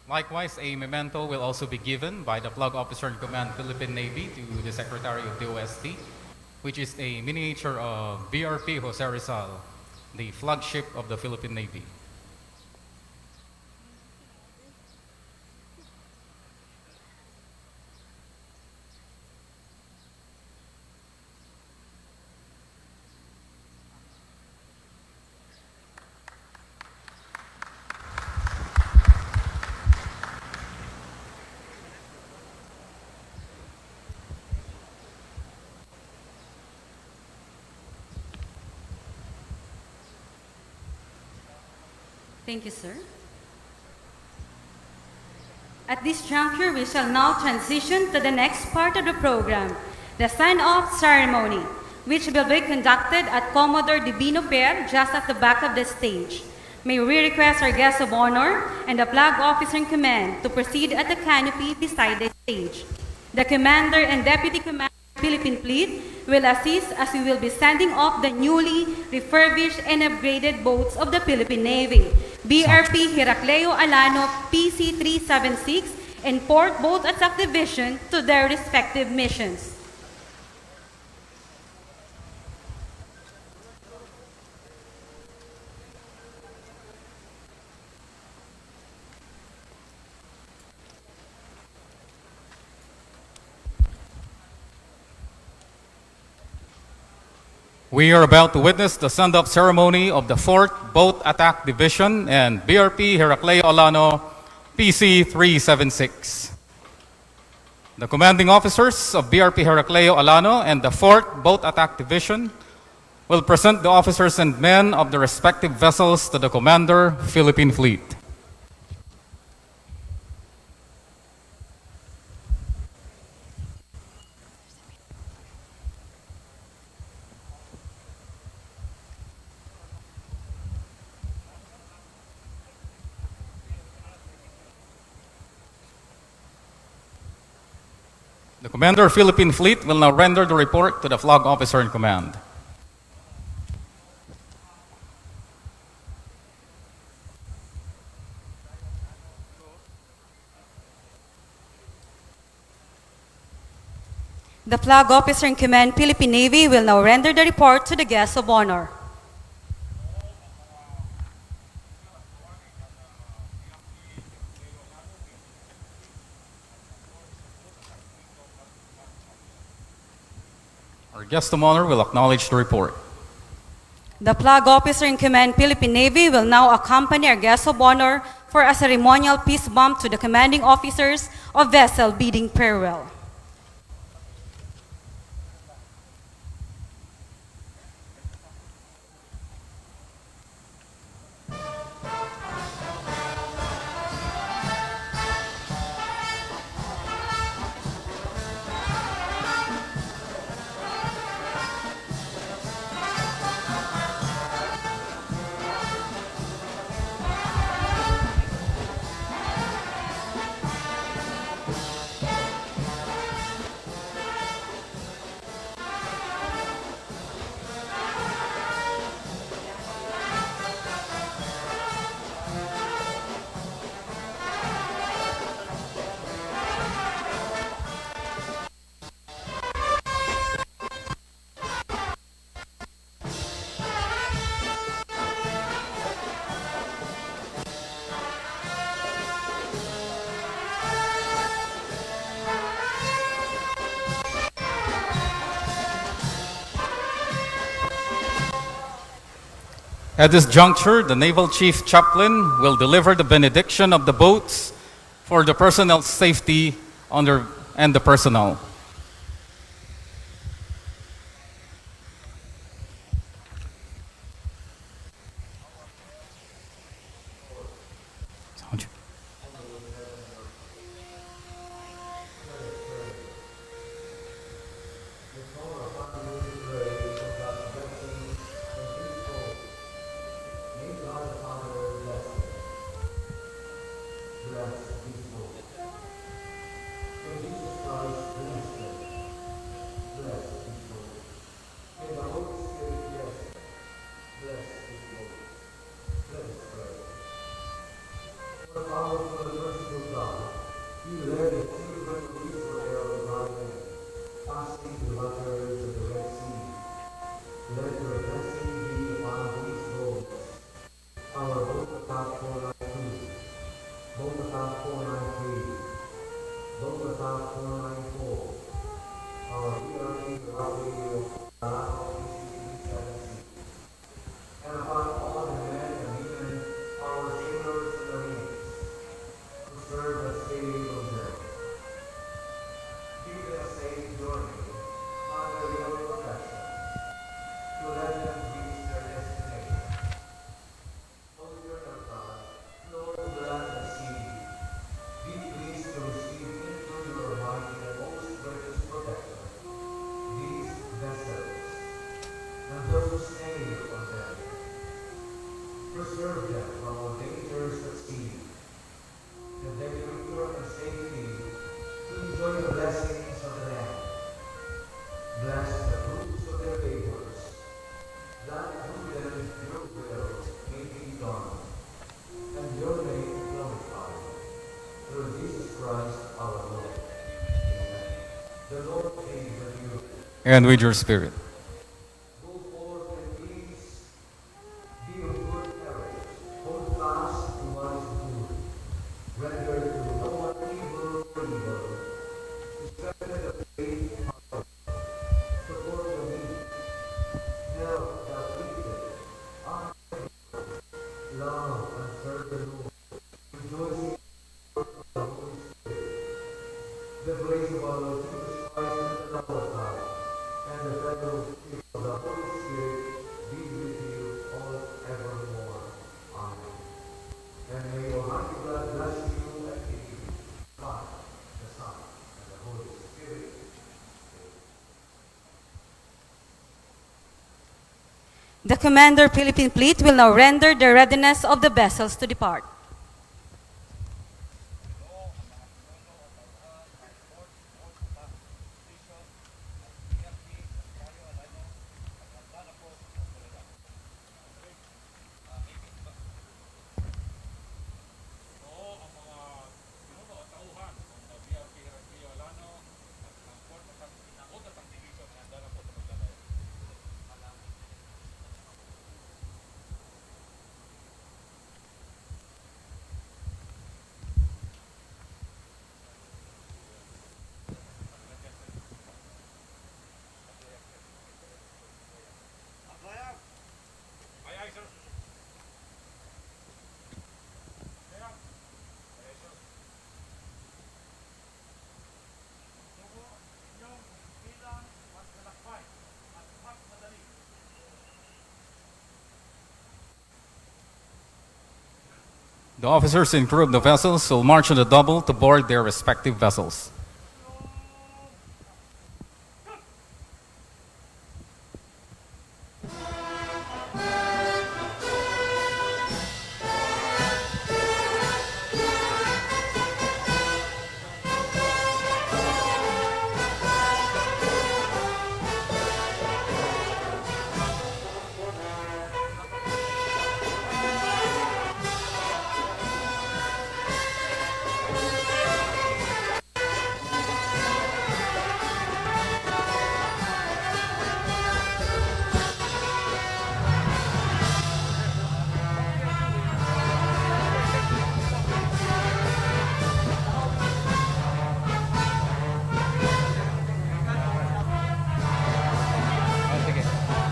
Likewise, a memento will also be given by the Flag Officer in Command, Philippine Navy, to the Secretary of the OST, which is a miniature of BRP Jose Rizal, the flagship of the Philippine Navy. Thank you, sir. At this juncture, we shall now transition to the next part of the program, the sign-off ceremony, which will be conducted at Commodore Divino Pair, just at the back of the stage. May we request our guest of honor and the Flag Officer in Command to proceed at the canopy beside the stage. The Commander and Deputy Commander of the Philippine Fleet will assist as we will be sending off the newly refurbished and upgraded boats of the Philippine Navy, BRP Heracleo Alano PC-376 and Port Boat Attack Division to their respective missions. We are about to witness the send-off ceremony of the 4th Boat Attack Division and BRP Heracleo Alano PC-376. The commanding officers of BRP Heracleo Alano and the 4th Boat Attack Division will present the officers and men of the respective vessels to the Commander, Philippine Fleet. The Commander of Philippine Fleet will now render the report to the Flag Officer in Command. The Flag Officer in Command, Philippine Navy, will now render the report to the guests of honor. Our guest of honor will acknowledge the report. The Flag Officer in Command, Philippine Navy, will now accompany our guests of honor for a ceremonial peace bump to the commanding officers of vessel bidding farewell. At this juncture, the Naval Chief Chaplain will deliver the benediction of the boats for the personnel's safety and the personnel. And with your spirit. The Commander, Philippine Fleet, will now render the readiness of the vessels to depart. The officers and crew of the vessels will march on the double to board their respective vessels.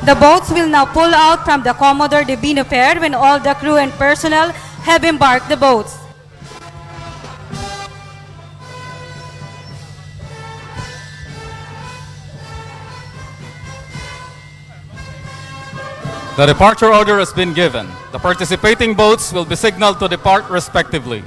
The boats will now pull out from the Commodore de Bino Pier when all the crew and personnel have embarked the boats. The departure order has been given. The participating boats will be signaled to depart respectively.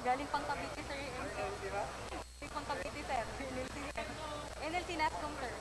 Galing pang Cavite, sir, yung NLC. Galing pang Cavite, sir. NLC, sir. NLC NASCOM, sir.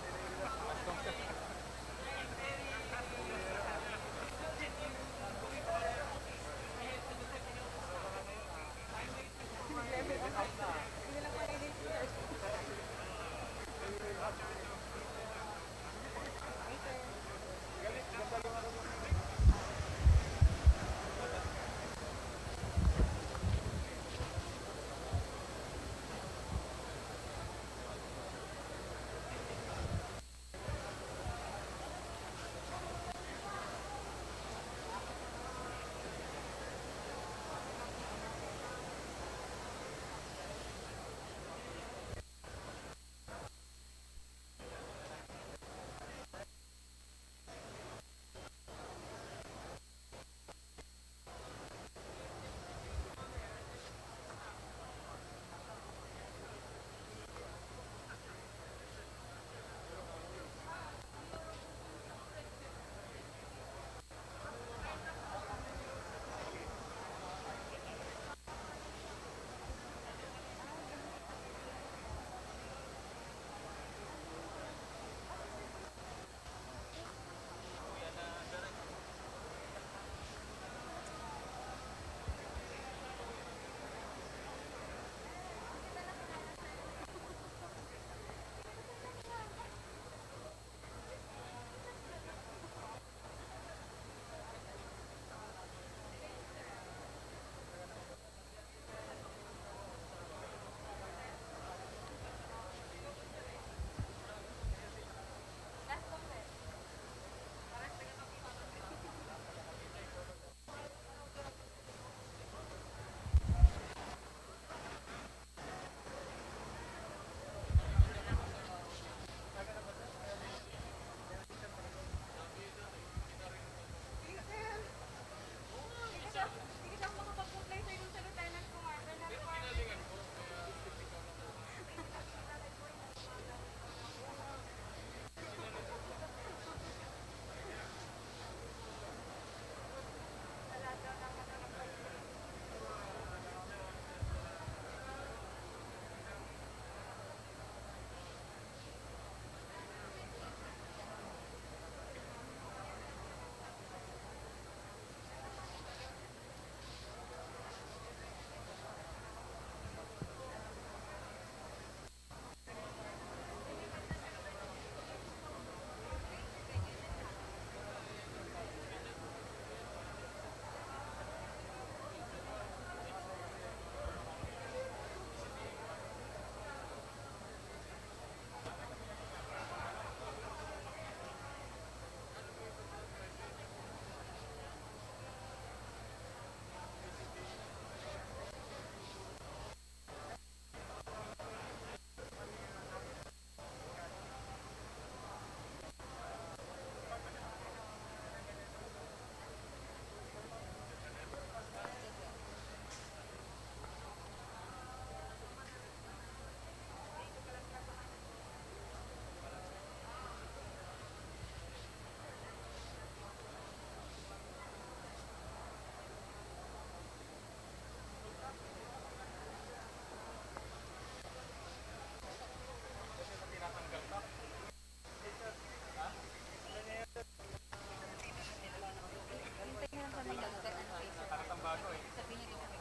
kami nag-phaser. Sabihin niyo kami.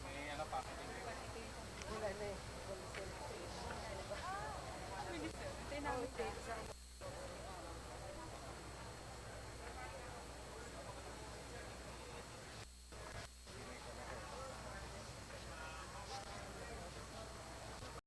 May ano pa? Wala na eh. Wala na.